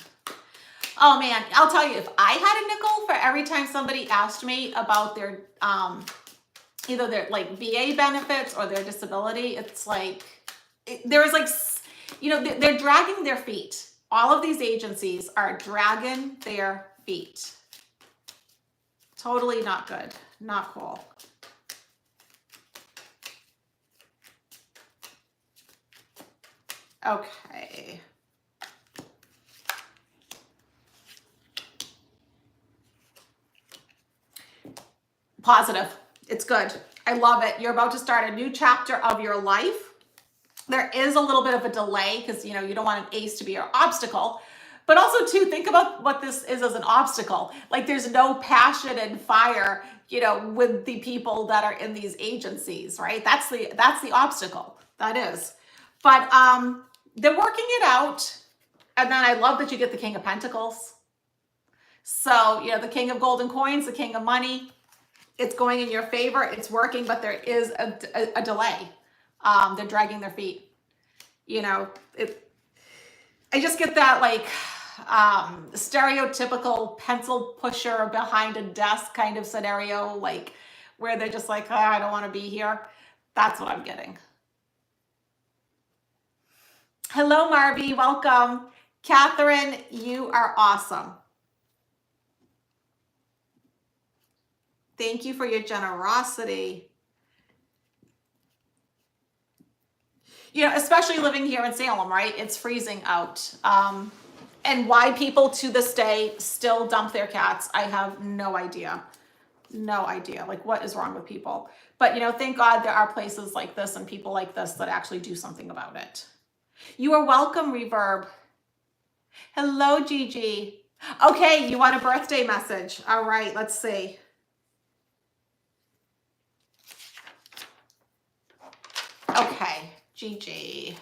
Oh man, I'll tell you, if I had a nickel for every time somebody asked me about their either their like VA benefits or their disability, it's like there is like, you know, they're dragging their feet. All of these agencies are dragging their feet. Totally not good. Not cool. Okay. Positive. It's good. I love it. You're about to start a new chapter of your life. There is a little bit of a delay because, you don't want an ace to be your obstacle. But also, too, think about what this is as an obstacle. Like, there's no passion and fire, with the people that are in these agencies, right? That's the obstacle. That is. But they're working it out. And then I love that you get the King of Pentacles. So, the King of Golden Coins, the King of Money. It's going in your favor. It's working, but there is a delay. They're dragging their feet. I just get that stereotypical pencil pusher behind a desk kind of scenario, where they're just like, oh, I don't want to be here. That's what I'm getting. Hello, Marby. Welcome. Catherine, you are awesome. Thank you for your generosity. Especially living here in Salem, right? It's freezing out. And why people to this day still dump their cats, I have no idea. No idea. What is wrong with people? But, thank God there are places like this and people like this that actually do something about it. You are welcome, Reverb. Hello, Gigi. Okay, you want a birthday message. All right, let's see. Okay, Gigi.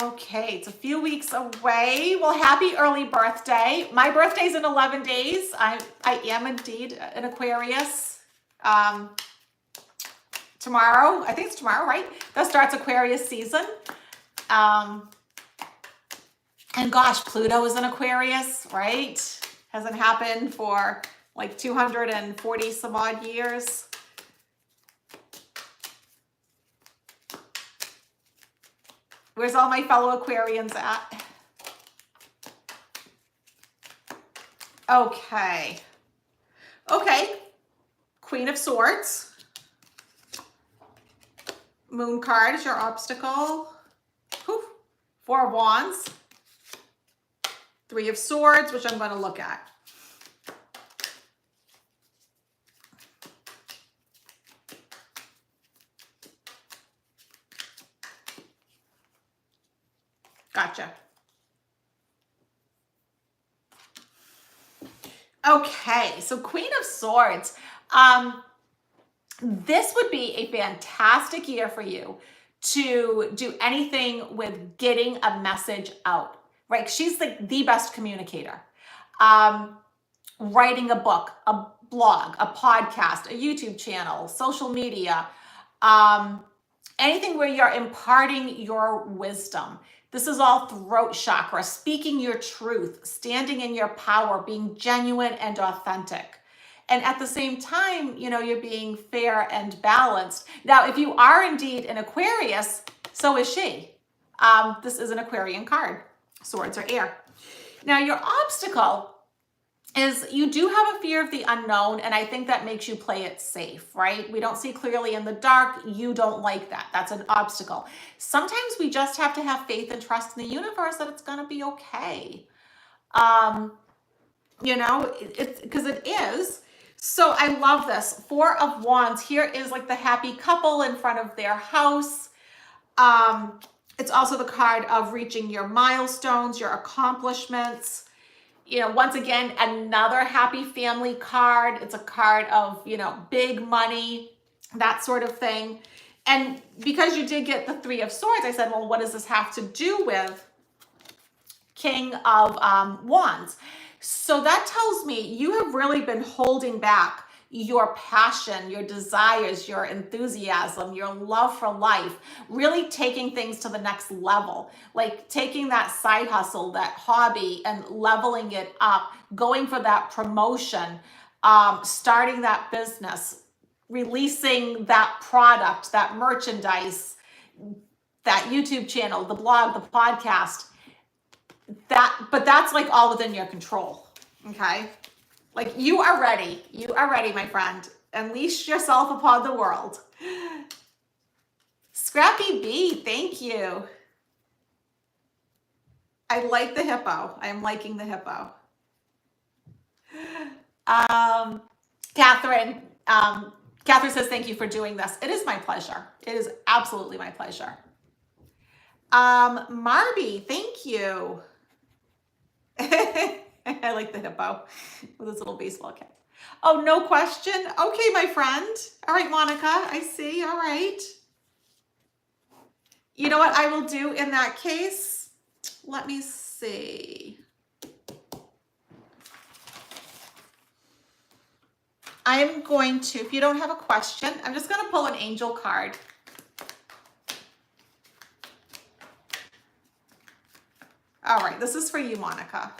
Okay, it's a few weeks away. Well, happy early birthday. My birthday's in 11 days. I am indeed an Aquarius. Tomorrow, I think it's tomorrow, right? That starts Aquarius season. And gosh, Pluto is an Aquarius, right? Hasn't happened for 240 some odd years. Where's all my fellow Aquarians at? Okay. Queen of Swords. Moon card is your obstacle. Whew. Four of Wands. Three of Swords, which I'm going to look at. Gotcha. Okay, so Queen of Swords. This would be a fantastic year for you to do anything with getting a message out, right? She's the best communicator. Writing a book, a blog, a podcast, a YouTube channel, social media, anything where you're imparting your wisdom. This is all throat chakra, speaking your truth, standing in your power, being genuine and authentic. And at the same time, you're being fair and balanced. Now, if you are indeed an Aquarius, so is she. This is an Aquarian card. Swords are air. Now, your obstacle is you do have a fear of the unknown, and I think that makes you play it safe, right? We don't see clearly in the dark. You don't like that. That's an obstacle. Sometimes we just have to have faith and trust in the universe that it's going to be okay. It's because it is. So I love this. Four of Wands. Here is the happy couple in front of their house. It's also the card of reaching your milestones, your accomplishments. Once again, another happy family card. It's a card of, big money, that sort of thing. And because you did get the Three of Swords, I said, well, what does this have to do with King of Wands? So that tells me you have really been holding back your passion, your desires, your enthusiasm, your love for life, really taking things to the next level, taking that side hustle, that hobby, and leveling it up, going for that promotion, starting that business, releasing that product, that merchandise, that YouTube channel, the blog, the podcast. But that's all within your control. Okay. Like, you are ready. You are ready, my friend. Unleash yourself upon the world. Scrappy B, thank you. I like the hippo. I am liking the hippo. Catherine, Catherine says, thank you for doing this. It is my pleasure. It is absolutely my pleasure. Marby, thank you. I like the hippo with his little baseball cap. Oh, no question. Okay, my friend. All right, Monica, I see. All right. You know what I will do in that case? Let me see. I'm going to, if you don't have a question, I'm just going to pull an angel card. All right, this is for you, Monica.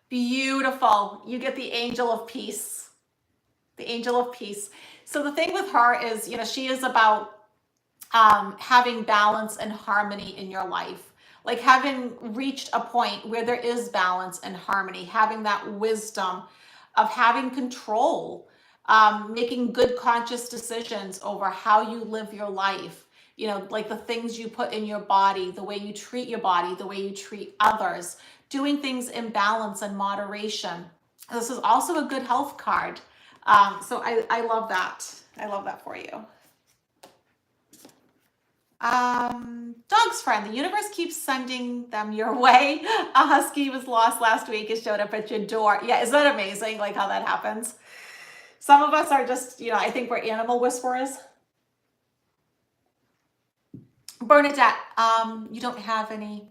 Beautiful. You get the angel of peace. The angel of peace. So the thing with her is, you know, she is about having balance and harmony in your life. Like having reached a point where there is balance and harmony, having that wisdom of having control, making good conscious decisions over how you live your life. You know, like the things you put in your body, the way you treat your body, the way you treat others, doing things in balance and moderation. This is also a good health card. So I love that. I love that for you. Dog's friend, the universe keeps sending them your way. A husky was lost last week. It showed up at your door. Yeah, is that amazing? Like how that happens? Some of us are just, you know, I think we're animal whisperers. Bernadette, you don't have any.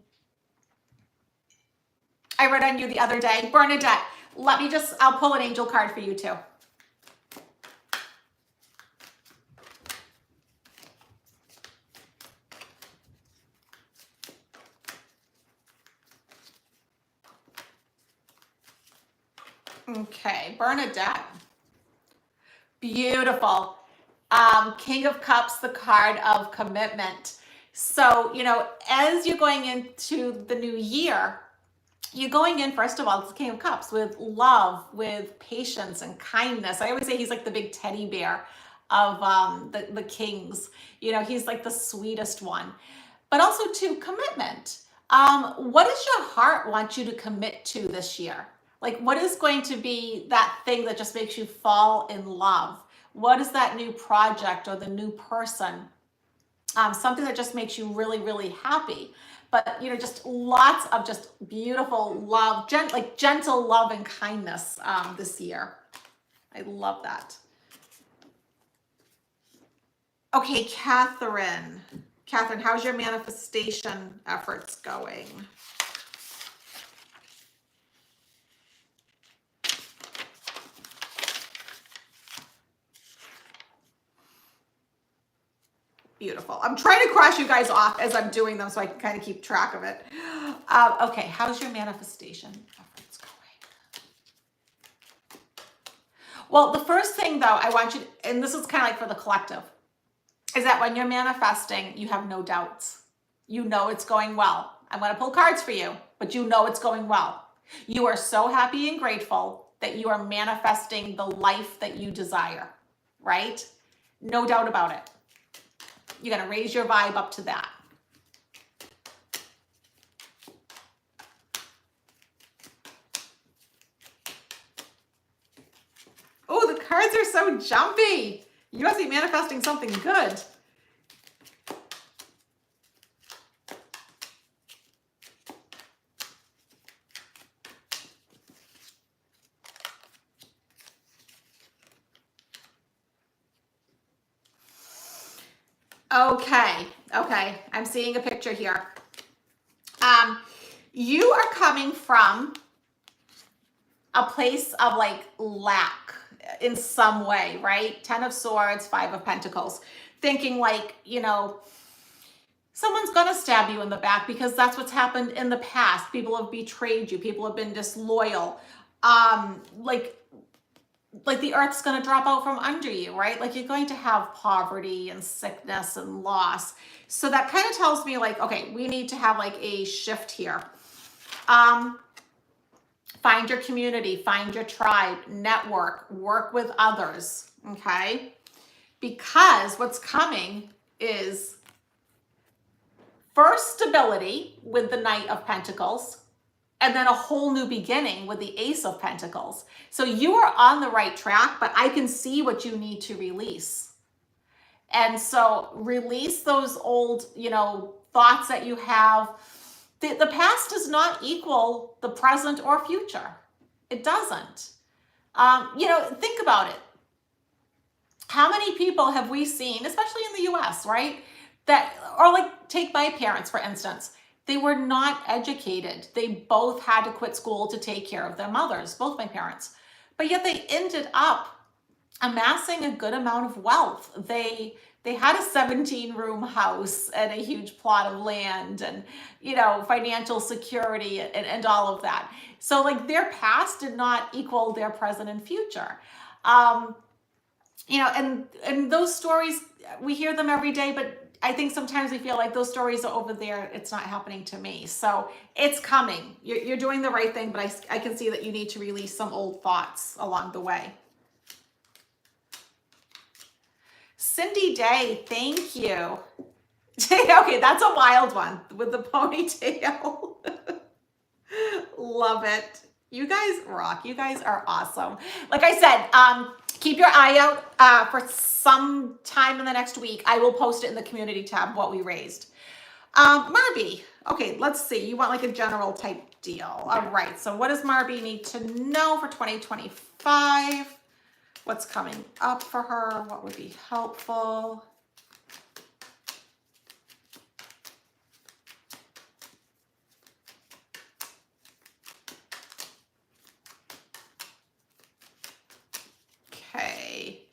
I read on you the other day. Bernadette, I'll pull an angel card for you too. Okay, Bernadette. Beautiful. King of Cups, the card of commitment. So, you know, as you're going into the new year, you're going in, first of all, it's the King of Cups with love, with patience and kindness. I always say he's like the big teddy bear of the kings. You know, he's like the sweetest one. But also to commitment. What does your heart want you to commit to this year? Like, what is going to be that thing that just makes you fall in love? What is that new project or the new person? Something that just makes you really, really happy. But, you know, just lots of just beautiful love, like gentle love and kindness this year. I love that. Okay, Catherine. Catherine, how's your manifestation efforts going? Beautiful. I'm trying to cross you guys off as I'm doing them so I can kind of keep track of it. Okay, how's your manifestation efforts going? Well, the first thing though, I want you to, and this is kind of like for the collective, is that when you're manifesting, you have no doubts. You know it's going well. I'm going to pull cards for you, but you know it's going well. You are so happy and grateful that you are manifesting the life that you desire, right? No doubt about it. You're going to raise your vibe up to that. Oh, the cards are so jumpy. You must be manifesting something good. Okay. I'm seeing a picture here. You are coming from a place of like lack in some way, right? 10 of Swords, 5 of Pentacles. Thinking like, you know, someone's gonna stab you in the back because that's what's happened in the past. People have betrayed you. People have been disloyal. Like like the earth's going to drop out from under you, right? Like you're going to have poverty and sickness and loss. So that kind of tells me like, okay, we need to have like a shift here. Find your community, find your tribe, network, work with others, okay? Because what's coming is first stability with the Knight of Pentacles, and then a whole new beginning with the Ace of Pentacles. So you are on the right track, but I can see what you need to release. And so release those old, thoughts that you have. The past does not equal the present or future. It doesn't. Think about it. How many people have we seen, especially in the US, right? Or like take my parents, for instance. They were not educated. They both had to quit school to take care of their mothers, both my parents. But yet they ended up amassing a good amount of wealth. They had a 17-room house and a huge plot of land and, financial security and all of that. So like their past did not equal their present and future. And those stories, we hear them every day, but I think sometimes we feel like those stories are over there. It's not happening to me. So it's coming. You're doing the right thing, but I can see that you need to release some old thoughts along the way. Cindy Day, thank you. Okay, that's a wild one with the ponytail. Love it. You guys rock. You guys are awesome. Like I said, keep your eye out for some time in the next week. I will post it in the community tab, what we raised. Marby, okay, let's see. You want like a general type deal. All right, so what does Marby need to know for 2025? What's coming up for her? What would be helpful? Okay.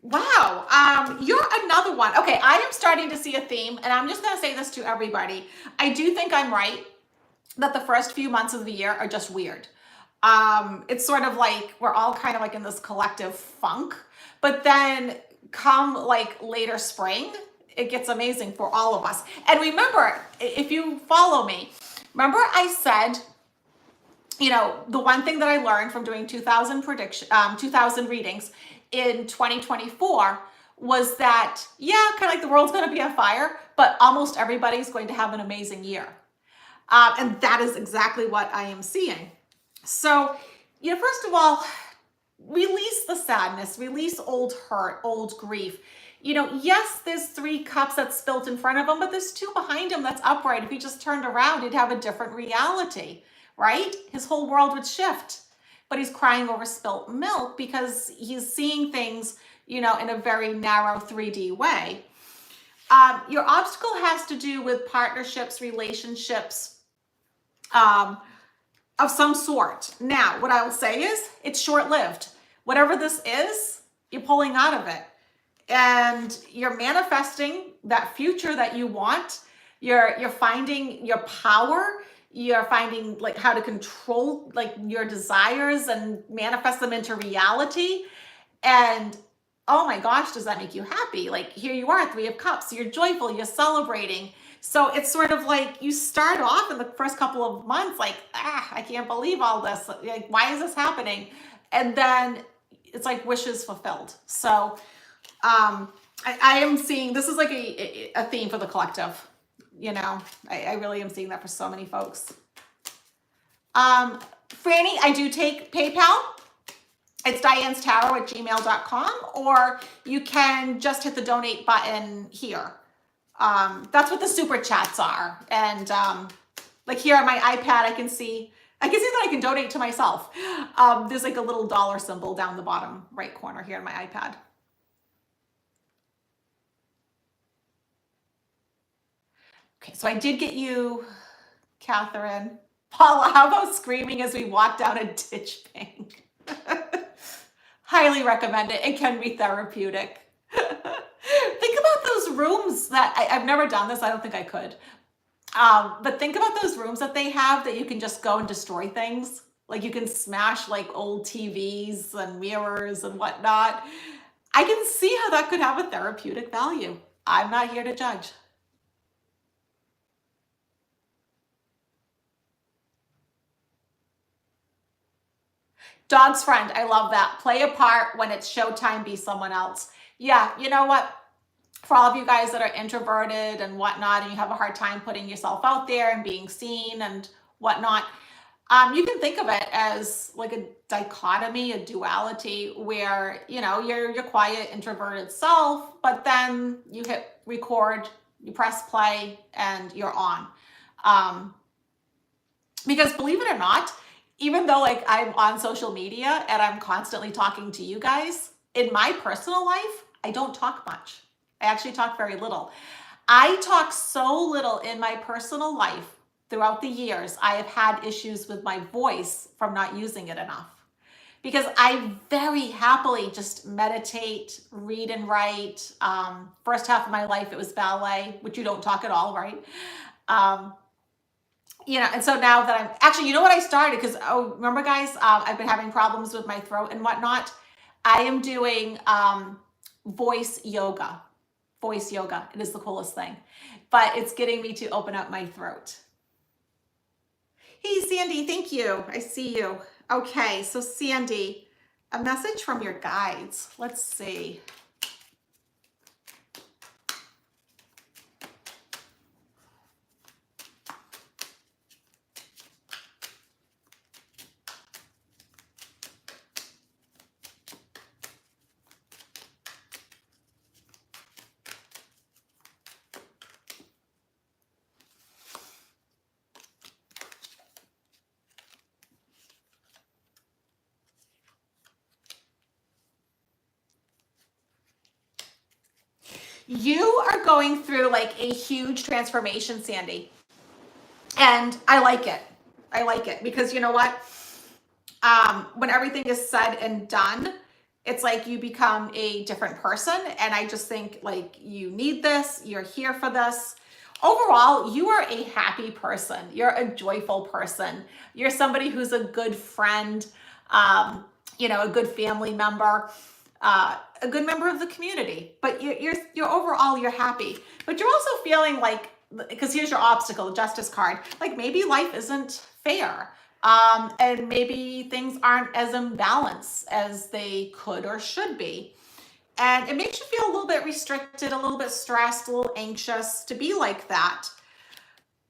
Wow, you're another one. Okay, I am starting to see a theme, and I'm just going to say this to everybody. I do think I'm right that the first few months of the year are just weird. It's sort of like we're all kind of like in this collective funk, but then come like later spring, it gets amazing for all of us. And remember, if you follow me, remember I said, the one thing that I learned from doing 2,000 readings in 2024 was that, kind of like the world's going to be on fire, but almost everybody's going to have an amazing year. And that is exactly what I am seeing. So, first of all, release the sadness, release old hurt, old grief. Yes, there's 3 cups that's spilt in front of him, but there's 2 behind him that's upright. If he just turned around, he'd have a different reality, right? His whole world would shift. But he's crying over spilt milk because he's seeing things, in a very narrow 3D way. Your obstacle has to do with partnerships, relationships, of some sort. Now, what I will say is it's short-lived. Whatever this is, you're pulling out of it. And you're manifesting that future that you want. You're finding your power. You're finding like how to control like your desires and manifest them into reality. And oh my gosh, does that make you happy? Like here you are, 3 of Cups. You're joyful, you're celebrating. So it's sort of like you start off in the first couple of months like, I can't believe all this. Like, why is this happening? And then it's like wishes fulfilled. So I am seeing, this is like a theme for the collective. I really am seeing that for so many folks. Franny, I do take PayPal. It's dianestarot@gmail.com, or you can just hit the donate button here. That's what the super chats are. And like here on my iPad, I can see that I can donate to myself. There's like a little dollar symbol down the bottom right corner here on my iPad. Okay, so I did get you, Catherine. Paula, how about screaming as we walk down a ditch bank? Highly recommend it. It can be therapeutic. Think about those rooms that I've never done this. I don't think I could. But think about those rooms that they have that you can just go and destroy things. Like you can smash like old TVs and mirrors and whatnot. I can see how that could have a therapeutic value. I'm not here to judge. Dog's friend, I love that. Play a part when it's showtime, be someone else. Yeah, you know what? For all of you guys that are introverted and whatnot, and you have a hard time putting yourself out there and being seen and whatnot, you can think of it as like a dichotomy, a duality, where you know you're your quiet, introverted self, but then you hit record, you press play, and you're on. Um, because believe it or not, even though like I'm on social media and I'm constantly talking to you guys, in my personal life, I don't talk much. I actually talk very little. I talk so little in my personal life throughout the years. I have had issues with my voice from not using it enough. Because I very happily just meditate, read and write. First half of my life, it was ballet, which you don't talk at all, right? Um, you know, and so now that I'm actually, you know what I started? Because, oh, remember guys, I've been having problems with my throat and whatnot. I am doing voice yoga. Voice yoga. It is the coolest thing. But it's getting me to open up my throat. Hey, Sandy, thank you. I see you. Okay, so Sandy, a message from your guides. Let's see. You are going through like a huge transformation, Sandy. And I like it. I like it because you know what? When everything is said and done, it's like you become a different person. And I just think like you need this, you're here for this. Overall, you are a happy person. You're a joyful person. You're somebody who's a good friend, you know, a good family member, a good member of the community. But you're overall, you're happy. But you're also feeling like, because here's your obstacle, the justice card, like maybe life isn't fair. And maybe things aren't as imbalanced as they could or should be. And it makes you feel a little bit restricted, a little bit stressed, a little anxious to be like that.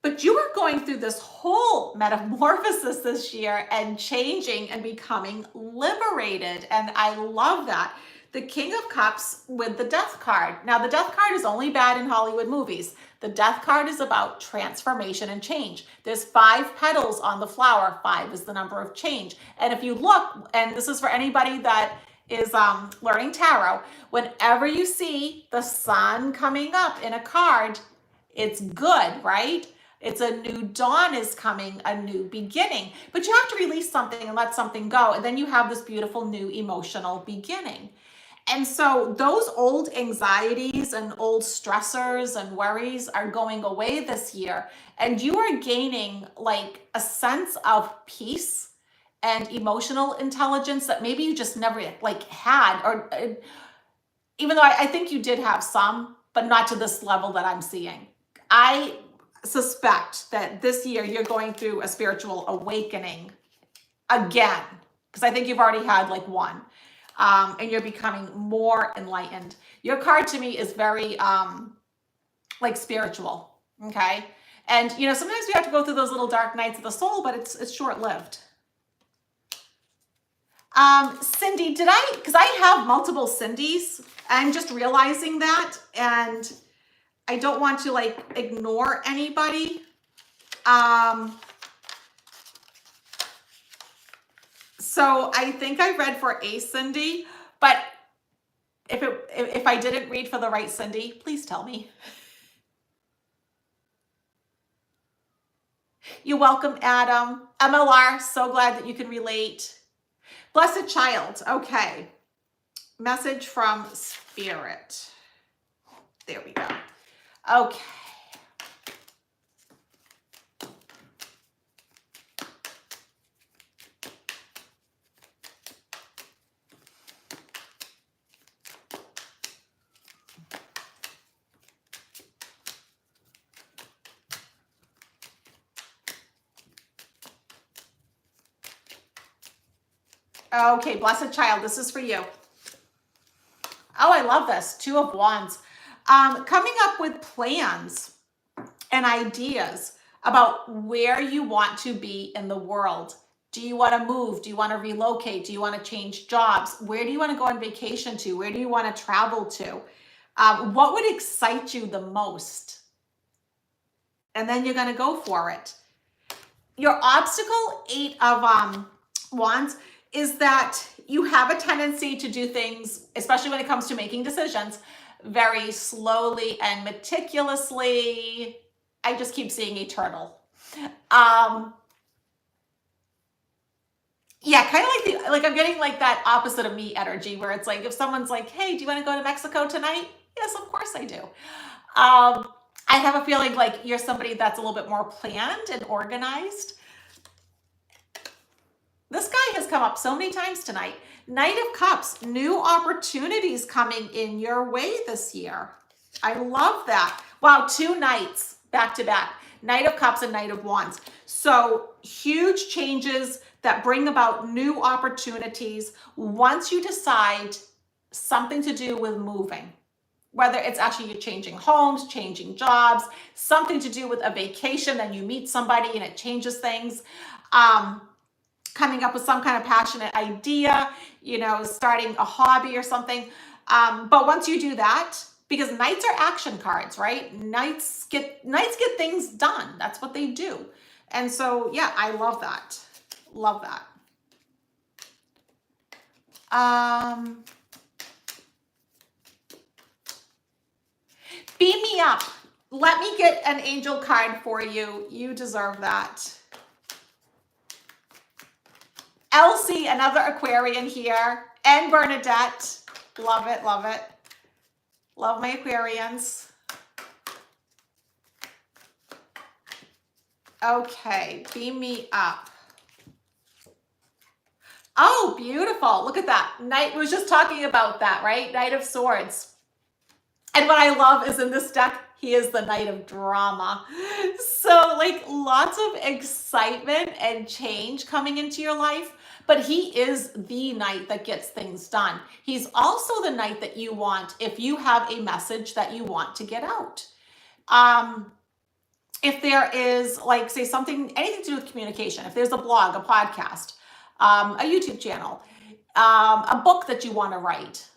But you are going through this whole metamorphosis this year and changing and becoming liberated. And I love that. The King of Cups with the Death card. Now, the Death card is only bad in Hollywood movies. The Death card is about transformation and change. There's 5 petals on the flower. 5 is the number of change. And if you look, and this is for anybody that is learning tarot, whenever you see the sun coming up in a card, it's good, right? It's a new dawn is coming, a new beginning. But you have to release something and let something go. And then you have this beautiful new emotional beginning. And so those old anxieties and old stressors and worries are going away this year. And you are gaining like a sense of peace and emotional intelligence that maybe you just never like had, or even though I think you did have some, but not to this level that I'm seeing. I suspect that this year you're going through a spiritual awakening again, because I think you've already had like one. And you're becoming more enlightened. Your card to me is very like spiritual, okay? And you know, sometimes we have to go through those little dark nights of the soul, but it's short-lived. Cindy, because I have multiple Cindys, I'm just realizing that, and I don't want to like ignore anybody. So I think I read for a Cindy, but if I didn't read for the right Cindy, please tell me. You're welcome, Adam. MLR, so glad that you can relate. Blessed child, okay. Message from Spirit. There we go. Okay. Okay, blessed child, this is for you. Oh, I love this. Two of Wands. Coming up with plans and ideas about where you want to be in the world. Do you want to move? Do you want to relocate? Do you want to change jobs? Where do you want to go on vacation to? Where do you want to travel to? What would excite you the most? And then you're going to go for it. Your obstacle, 8 of Wands, is that you have a tendency to do things, especially when it comes to making decisions, very slowly and meticulously. I just keep seeing a turtle. Yeah, kind of like I'm getting like that opposite of me energy where it's like if someone's like, hey, do you want to go to Mexico tonight? Yes, of course I do. I have a feeling like you're somebody that's a little bit more planned and organized. This guy has come up so many times tonight. Knight of Cups, new opportunities coming in your way this year. I love that. Wow, 2 knights back to back. Knight of Cups and Knight of Wands. So huge changes that bring about new opportunities once you decide something to do with moving. Whether it's actually you're changing homes, changing jobs, something to do with a vacation, then you meet somebody and it changes things. Coming up with some kind of passionate idea, starting a hobby or something. But once you do that, because knights are action cards, right? Knights get things done. That's what they do. And so, yeah, I love that. Love that. Beam me up. Let me get an angel card for you. You deserve that. Elsie, another Aquarian here, and Bernadette. Love it, love it. Love my Aquarians. Okay, beam me up. Oh, beautiful. Look at that. Knight, we was just talking about that, right? Knight of Swords. And what I love is in this deck, he is the Knight of Drama. So like lots of excitement and change coming into your life, but he is the knight that gets things done. He's also the knight that you want if you have a message that you want to get out. If there is like, say something, anything to do with communication, if there's a blog, a podcast, a YouTube channel, a book that you want to write,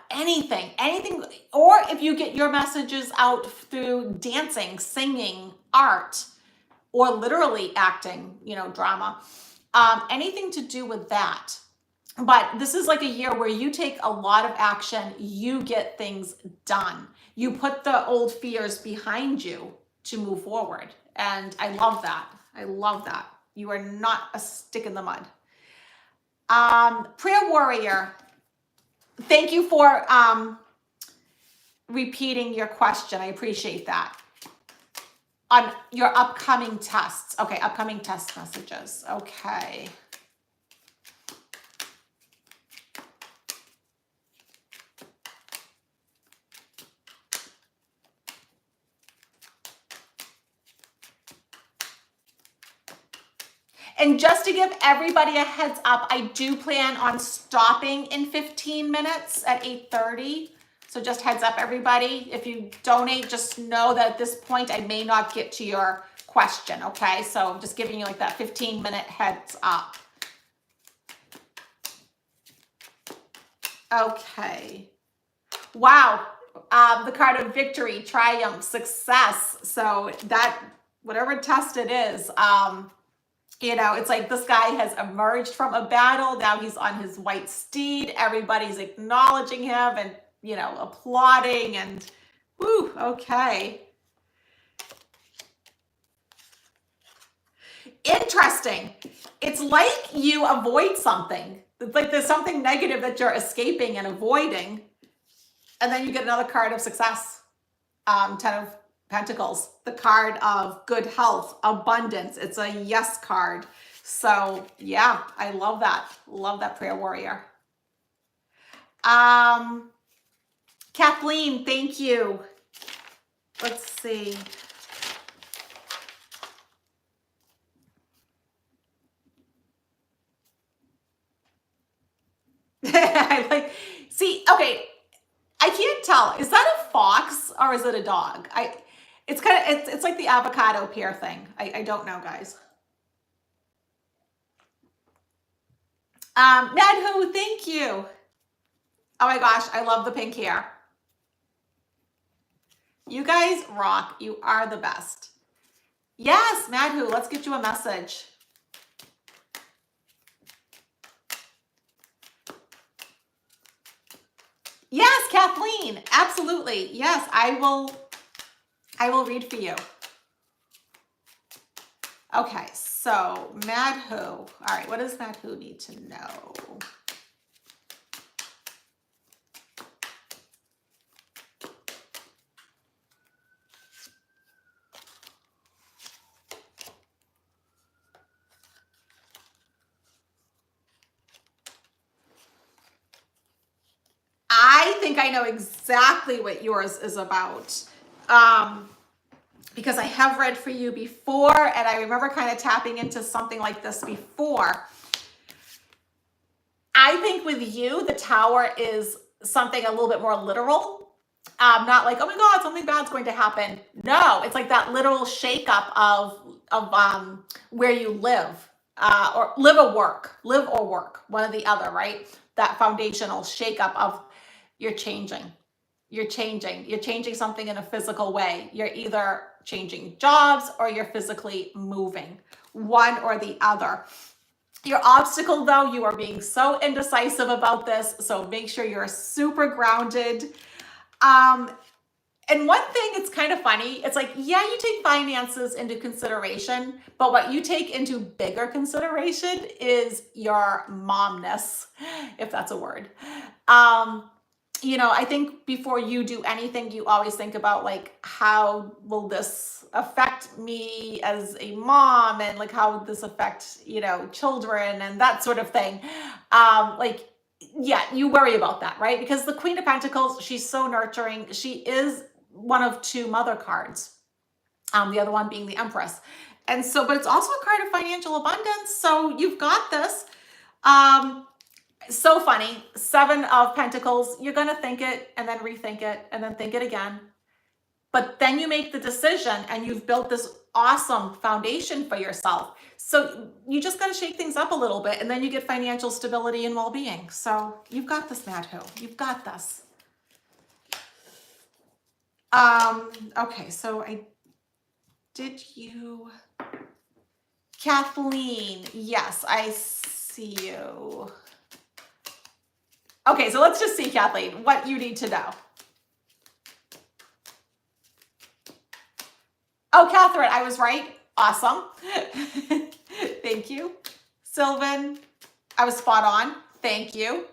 anything, or if you get your messages out through dancing, singing, art, or literally acting, drama, anything to do with that. But this is like a year where you take a lot of action, you get things done. You put the old fears behind you to move forward. And I love that. I love that. You are not a stick in the mud. Prayer warrior. Thank you for repeating your question. I appreciate that. On your upcoming tests. Okay, upcoming test messages. Okay. And just to give everybody a heads up, I do plan on stopping in 15 minutes at 8:30. So just heads up, everybody. If you donate, just know that at this point, I may not get to your question, okay? So I'm just giving you like that 15-minute heads up. Okay. Wow. The card of victory, triumph, success. So that, whatever test it is, it's like this guy has emerged from a battle. Now he's on his white steed. Everybody's acknowledging him and, applauding and, woo, okay. Interesting. It's like you avoid something. It's like there's something negative that you're escaping and avoiding. And then you get another card of success. 10 of Pentacles, the card of good health, abundance. It's a yes card. So yeah, I love that. Love that, prayer warrior. Kathleen, thank you. Let's see. I like, see, okay, I can't tell. Is that a fox or is it a dog? It's kind of, it's like the avocado pear thing. I don't know, guys. Madhu, thank you. Oh my gosh, I love the pink hair. You guys rock. You are the best. Yes, Madhu, let's get you a message. Yes, Kathleen, absolutely. Yes, I will read for you. Okay, so Madhu. All right, what does Madhu need to know? I think I know exactly what yours is about. Because I have read for you before, and I remember kind of tapping into something like this before. I think with you, the tower is something a little bit more literal. Not like, oh my God, something bad's going to happen. No, it's like that literal shakeup of where you live, or live or work, one or the other, right? That foundational shakeup of you're changing. You're changing something in a physical way. You're either changing jobs or you're physically moving, one or the other. Your obstacle, though, you are being so indecisive about this, so make sure you're super grounded. And one thing, it's kind of funny. It's like, yeah, you take finances into consideration, but what you take into bigger consideration is your momness, if that's a word. I think before you do anything, you always think about like, how will this affect me as a mom, and like, how would this affect, children and that sort of thing. Like, yeah, you worry about that, right? Because the Queen of Pentacles, she's so nurturing. She is one of two mother cards. The other one being the Empress. And so, but it's also a card of financial abundance. So you've got this. So funny. 7 of Pentacles. You're going to think it and then rethink it and then think it again. But then you make the decision and you've built this awesome foundation for yourself. So you just got to shake things up a little bit, and then you get financial stability and well-being. So you've got this, Madhu. You've got this. Okay, so Kathleen, yes, I see you. Okay, so let's just see, Kathleen, what you need to know. Oh, Catherine, I was right. Awesome. Thank you. Sylvan, I was spot on. Thank you.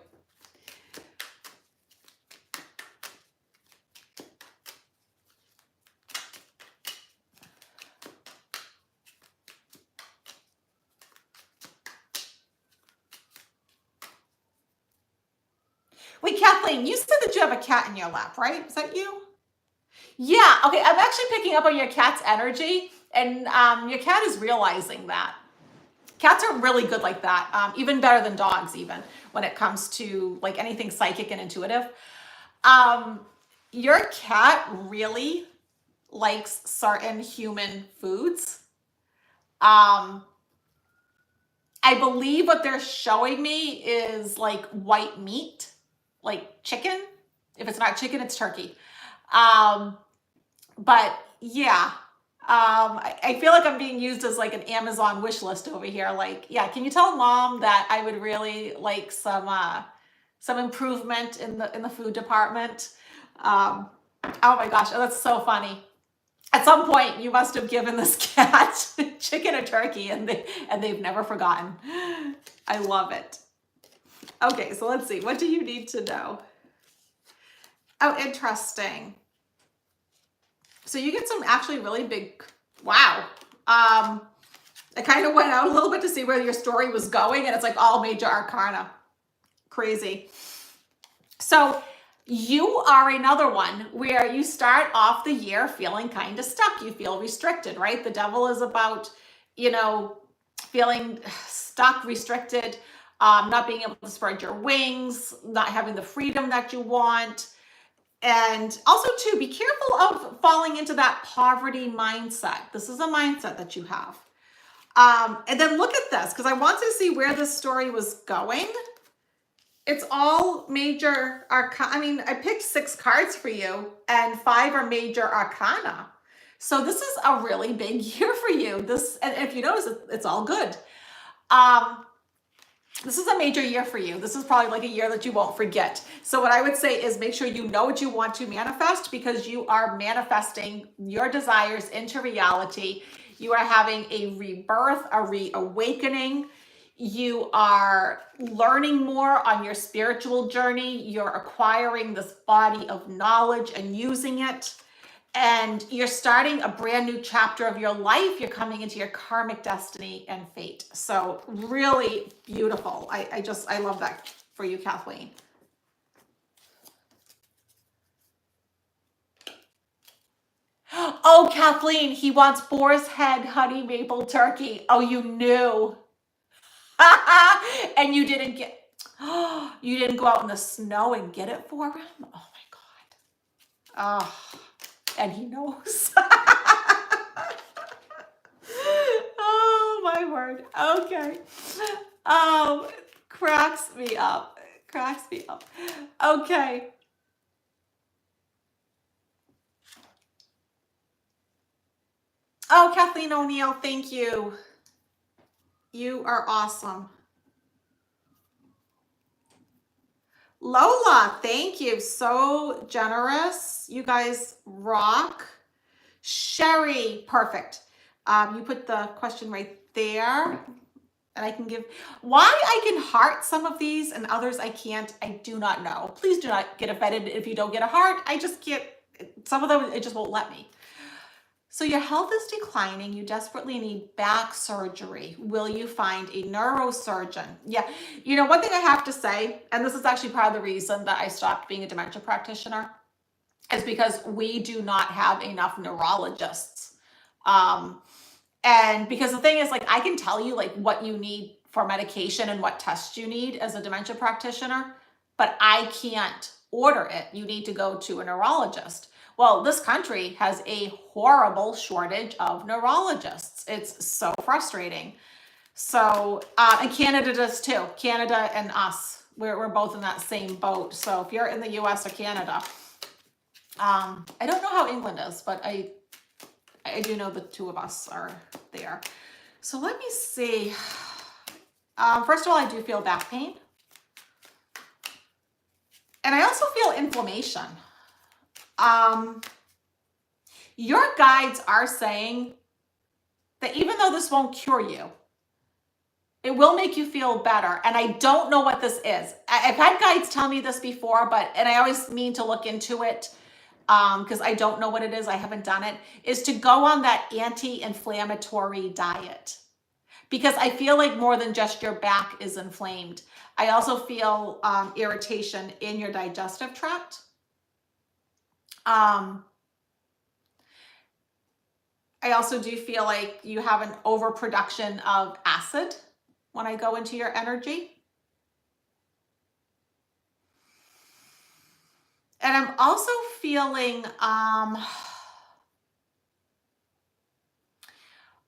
Wait, Kathleen, you said that you have a cat in your lap, right? Is that you? Yeah, okay, I'm actually picking up on your cat's energy, and your cat is realizing that. Cats are really good like that, even better than dogs, even when it comes to like anything psychic and intuitive. Your cat really likes certain human foods. I believe what they're showing me is like white meat, like chicken. If it's not chicken, it's turkey. But yeah, I feel like I'm being used as like an Amazon wish list over here. Like, yeah, can you tell mom that I would really like some improvement in the food department? Oh my gosh, that's so funny. At some point, you must have given this cat chicken or turkey, and they've never forgotten. I love it. Okay, so let's see. What do you need to know? Oh, interesting. So you get some actually really big, wow. I kind of went out a little bit to see where your story was going, and it's like all major arcana. Crazy. So you are another one where you start off the year feeling kind of stuck. You feel restricted, right? The devil is about, feeling stuck, restricted. not being able to spread your wings, not having the freedom that you want. And also too, be careful of falling into that poverty mindset. This is a mindset that you have. And then look at this, because I want to see where this story was going. It's all major arcana. I mean, I picked 6 cards for you, and 5 are major arcana. So this is a really big year for you. This, and if you notice, it's all good. This is a major year for you. This is probably like a year that you won't forget. So what I would say is make sure you know what you want to manifest, because you are manifesting your desires into reality. You are having a rebirth, a reawakening. You are learning more on your spiritual journey. You're acquiring this body of knowledge and using it. And you're starting a brand new chapter of your life. You're coming into your karmic destiny and fate. So really beautiful. I love that for you, Kathleen. Oh, Kathleen, he wants boar's head, honey maple turkey. Oh, you knew. And you didn't you didn't go out in the snow and get it for him? Oh my God. Oh, and he knows. Oh my word. Okay. Cracks me up. Cracks me up. Okay. Oh, Kathleen O'Neill, thank you. You are awesome. Lola, thank you. So generous. You guys rock. Sherry, perfect. You put the question right there. And I can give, why I can heart some of these and others I can't, I do not know. Please do not get offended if you don't get a heart. I just can't, some of them, it just won't let me. So your health is declining. You desperately need back surgery. Will you find a neurosurgeon? Yeah. You know, one thing I have to say, and this is actually part of the reason that I stopped being a dementia practitioner, is because we do not have enough neurologists. And because the thing is, like, I can tell you like what you need for medication and what tests you need as a dementia practitioner, but I can't order it. You need to go to a neurologist. Well, this country has a horrible shortage of neurologists. It's so frustrating. So, and Canada does too. Canada and us, we're both in that same boat. So if you're in the US or Canada, I don't know how England is, but I do know the 2 of us are there. So let me see. First of all, I do feel back pain. And I also feel inflammation. Your guides are saying that even though this won't cure you, it will make you feel better. And I don't know what this is. I've had guides tell me this before, and I always mean to look into it because I don't know what it is. I haven't done it. Is to go on that anti-inflammatory diet. Because I feel like more than just your back is inflamed. I also feel irritation in your digestive tract. I also do feel like you have an overproduction of acid when I go into your energy. And I'm also feeling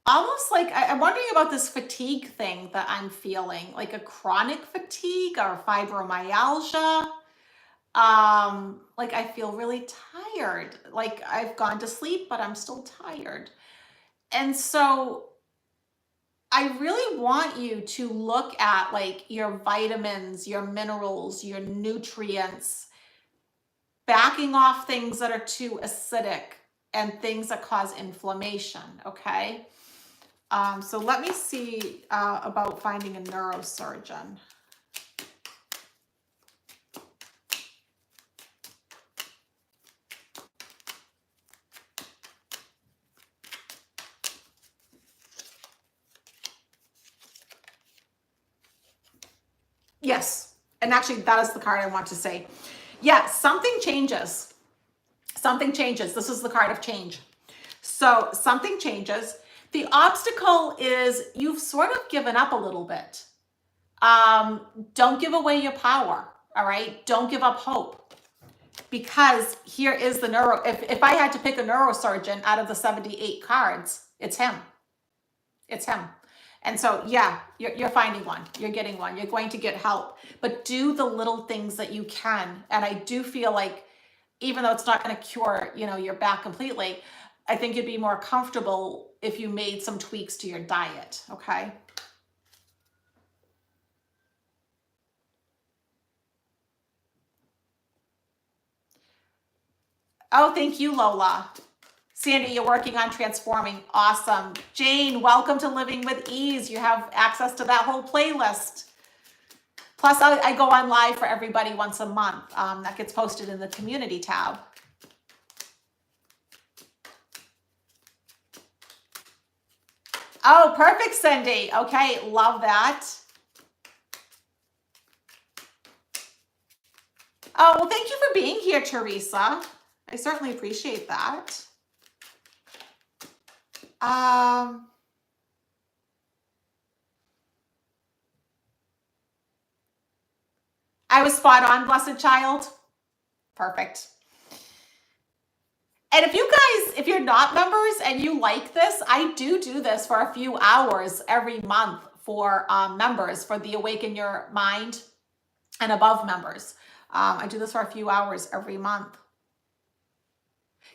almost like I'm wondering about this fatigue thing that I'm feeling, like a chronic fatigue or fibromyalgia. Like I feel really tired. Like I've gone to sleep, but I'm still tired. And so I really want you to look at like your vitamins, your minerals, your nutrients, backing off things that are too acidic and things that cause inflammation, okay? So let me see about finding a neurosurgeon. Yes, and actually that is the card I want to say. Yeah, something changes. Something changes. This is the card of change. So something changes. The obstacle is you've sort of given up a little bit. Don't give away your power. All right. Don't give up hope, because here is the neuro. If I had to pick a neurosurgeon out of the 78 cards, it's him. It's him. And so, yeah, you're finding one. You're getting one. You're going to get help. But do the little things that you can. And I do feel like, even though it's not going to cure, your back completely, I think you'd be more comfortable if you made some tweaks to your diet. Okay. Oh, thank you, Lola. Sandy, you're working on transforming. Awesome. Jane, welcome to Living with Ease. You have access to that whole playlist. Plus, I go on live for everybody once a month. That gets posted in the community tab. Oh, perfect, Cindy. Okay, love that. Oh, well, thank you for being here, Teresa. I certainly appreciate that. I was spot on, blessed child. Perfect. And if you're not members and you like this, I do this for a few hours every month for members, for the Awaken Your Mind and Above members. I do this for a few hours every month.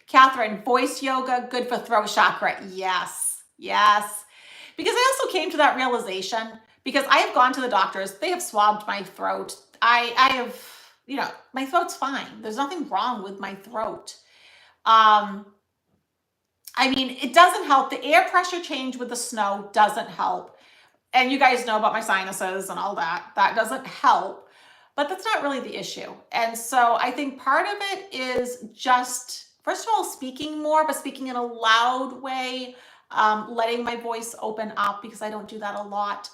Catherine, voice yoga, good for throat chakra. Yes, yes. Because I also came to that realization, because I have gone to the doctors. They have swabbed my throat. I have, my throat's fine. There's nothing wrong with my throat. It doesn't help. The air pressure change with the snow doesn't help. And you guys know about my sinuses and all that. That doesn't help. But that's not really the issue. And so I think part of it is just, first of all, speaking more, but speaking in a loud way, letting my voice open up, because I don't do that a lot.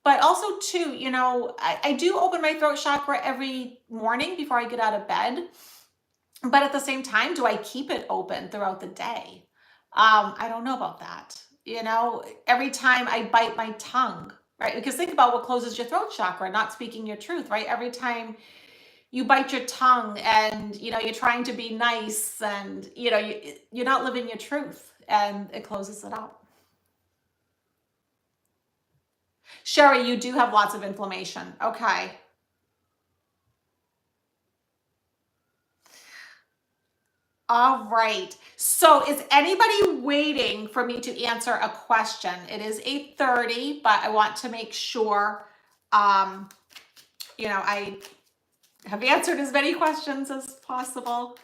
But also too, I do open my throat chakra every morning before I get out of bed. But at the same time, do I keep it open throughout the day? I don't know about that. Every time I bite my tongue, right? Because think about what closes your throat chakra, not speaking your truth, right? Every time you bite your tongue and, you're trying to be nice and, you're not living your truth, and it closes it up. Sherry, you do have lots of inflammation. Okay. All right. So is anybody waiting for me to answer a question? It is 8:30, but I want to make sure, I have answered as many questions as possible.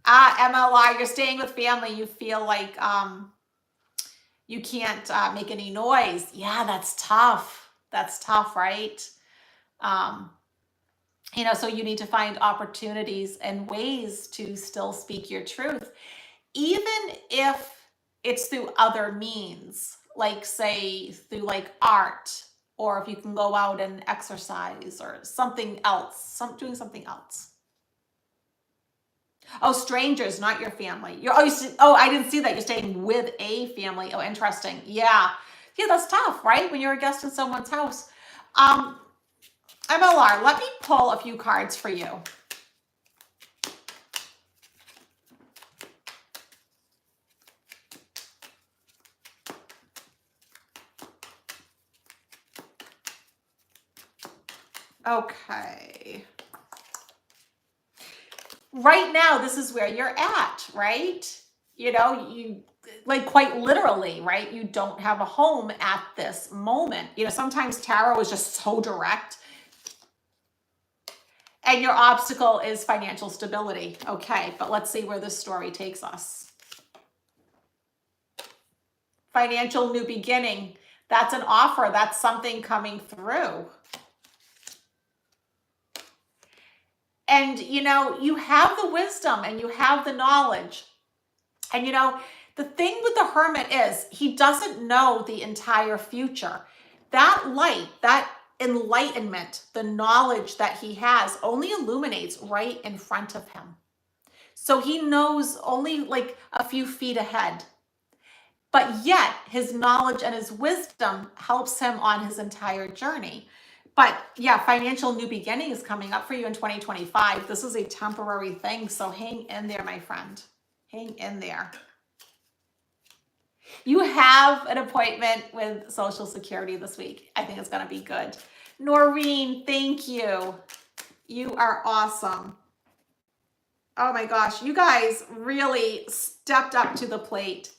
MLR, you're staying with family. You feel like you can't make any noise. Yeah, that's tough. That's tough, right? So you need to find opportunities and ways to still speak your truth, even if it's through other means, like say through like art, or if you can go out and exercise or something else, doing something else. Oh, strangers, not your family. I didn't see that. You're staying with a family. Oh, interesting. Yeah. Yeah, that's tough, right? When you're a guest in someone's house. MLR, let me pull a few cards for you. Okay. Right now, this is where you're at, right? You like quite literally, right? You don't have a home at this moment. Sometimes tarot is just so direct. And your obstacle is financial stability. Okay, but let's see where this story takes us. Financial new beginning. That's an offer. That's something coming through. And, you have the wisdom and you have the knowledge. And, the thing with the Hermit is he doesn't know the entire future. That light, that enlightenment, the knowledge that he has only illuminates right in front of him. So he knows only like a few feet ahead. but yet his knowledge and his wisdom helps him on his entire journey. But yeah, financial new beginning is coming up for you in 2025. This is a temporary thing, so hang in there, my friend. Hang in there. You have an appointment with Social Security this week. I think it's going to be good. Noreen, thank you. You are awesome. Oh my gosh, you guys really stepped up to the plate.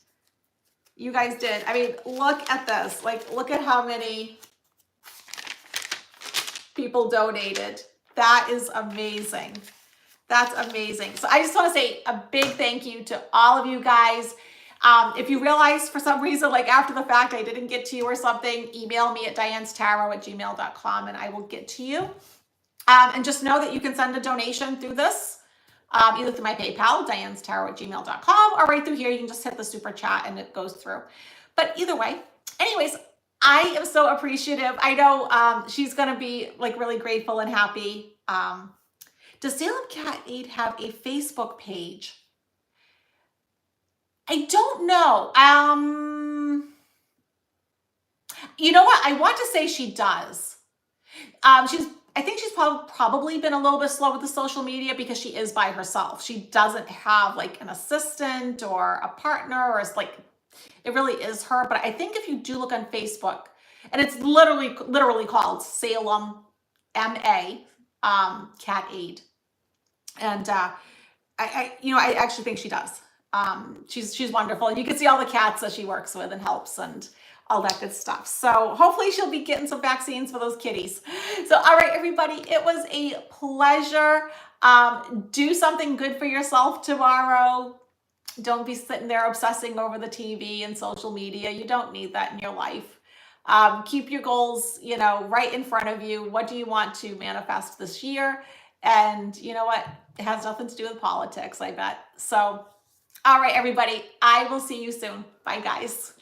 You guys did. I mean, look at this. Like, look at how many people donated. That is amazing. That's amazing. So I just want to say a big thank you to all of you guys. If you realize for some reason, like after the fact, I didn't get to you or something, email me at dianestarot@gmail.com and I will get to you. And just know that you can send a donation through this, either through my PayPal, dianestarot@gmail.com, or right through here. You can just hit the super chat and it goes through. But either way, anyways, I am so appreciative. I know she's going to be like really grateful and happy. Does Salem Cat Aid have a Facebook page? I don't know. You know what? I want to say she does. I think she's probably been a little bit slow with the social media because she is by herself. She doesn't have like an assistant or a partner, or it's like, it really is her. But I think if you do look on Facebook, and it's literally called Salem MA Cat Aid. And I actually think she does. She's wonderful. And you can see all the cats that she works with and helps and all that good stuff. So hopefully she'll be getting some vaccines for those kitties. So, all right, everybody, it was a pleasure. Do something good for yourself tomorrow. Don't be sitting there obsessing over the TV and social media. You don't need that in your life. Keep your goals, right in front of you. What do you want to manifest this year? And you know what? It has nothing to do with politics, I bet. So, all right, everybody, I will see you soon. Bye, guys.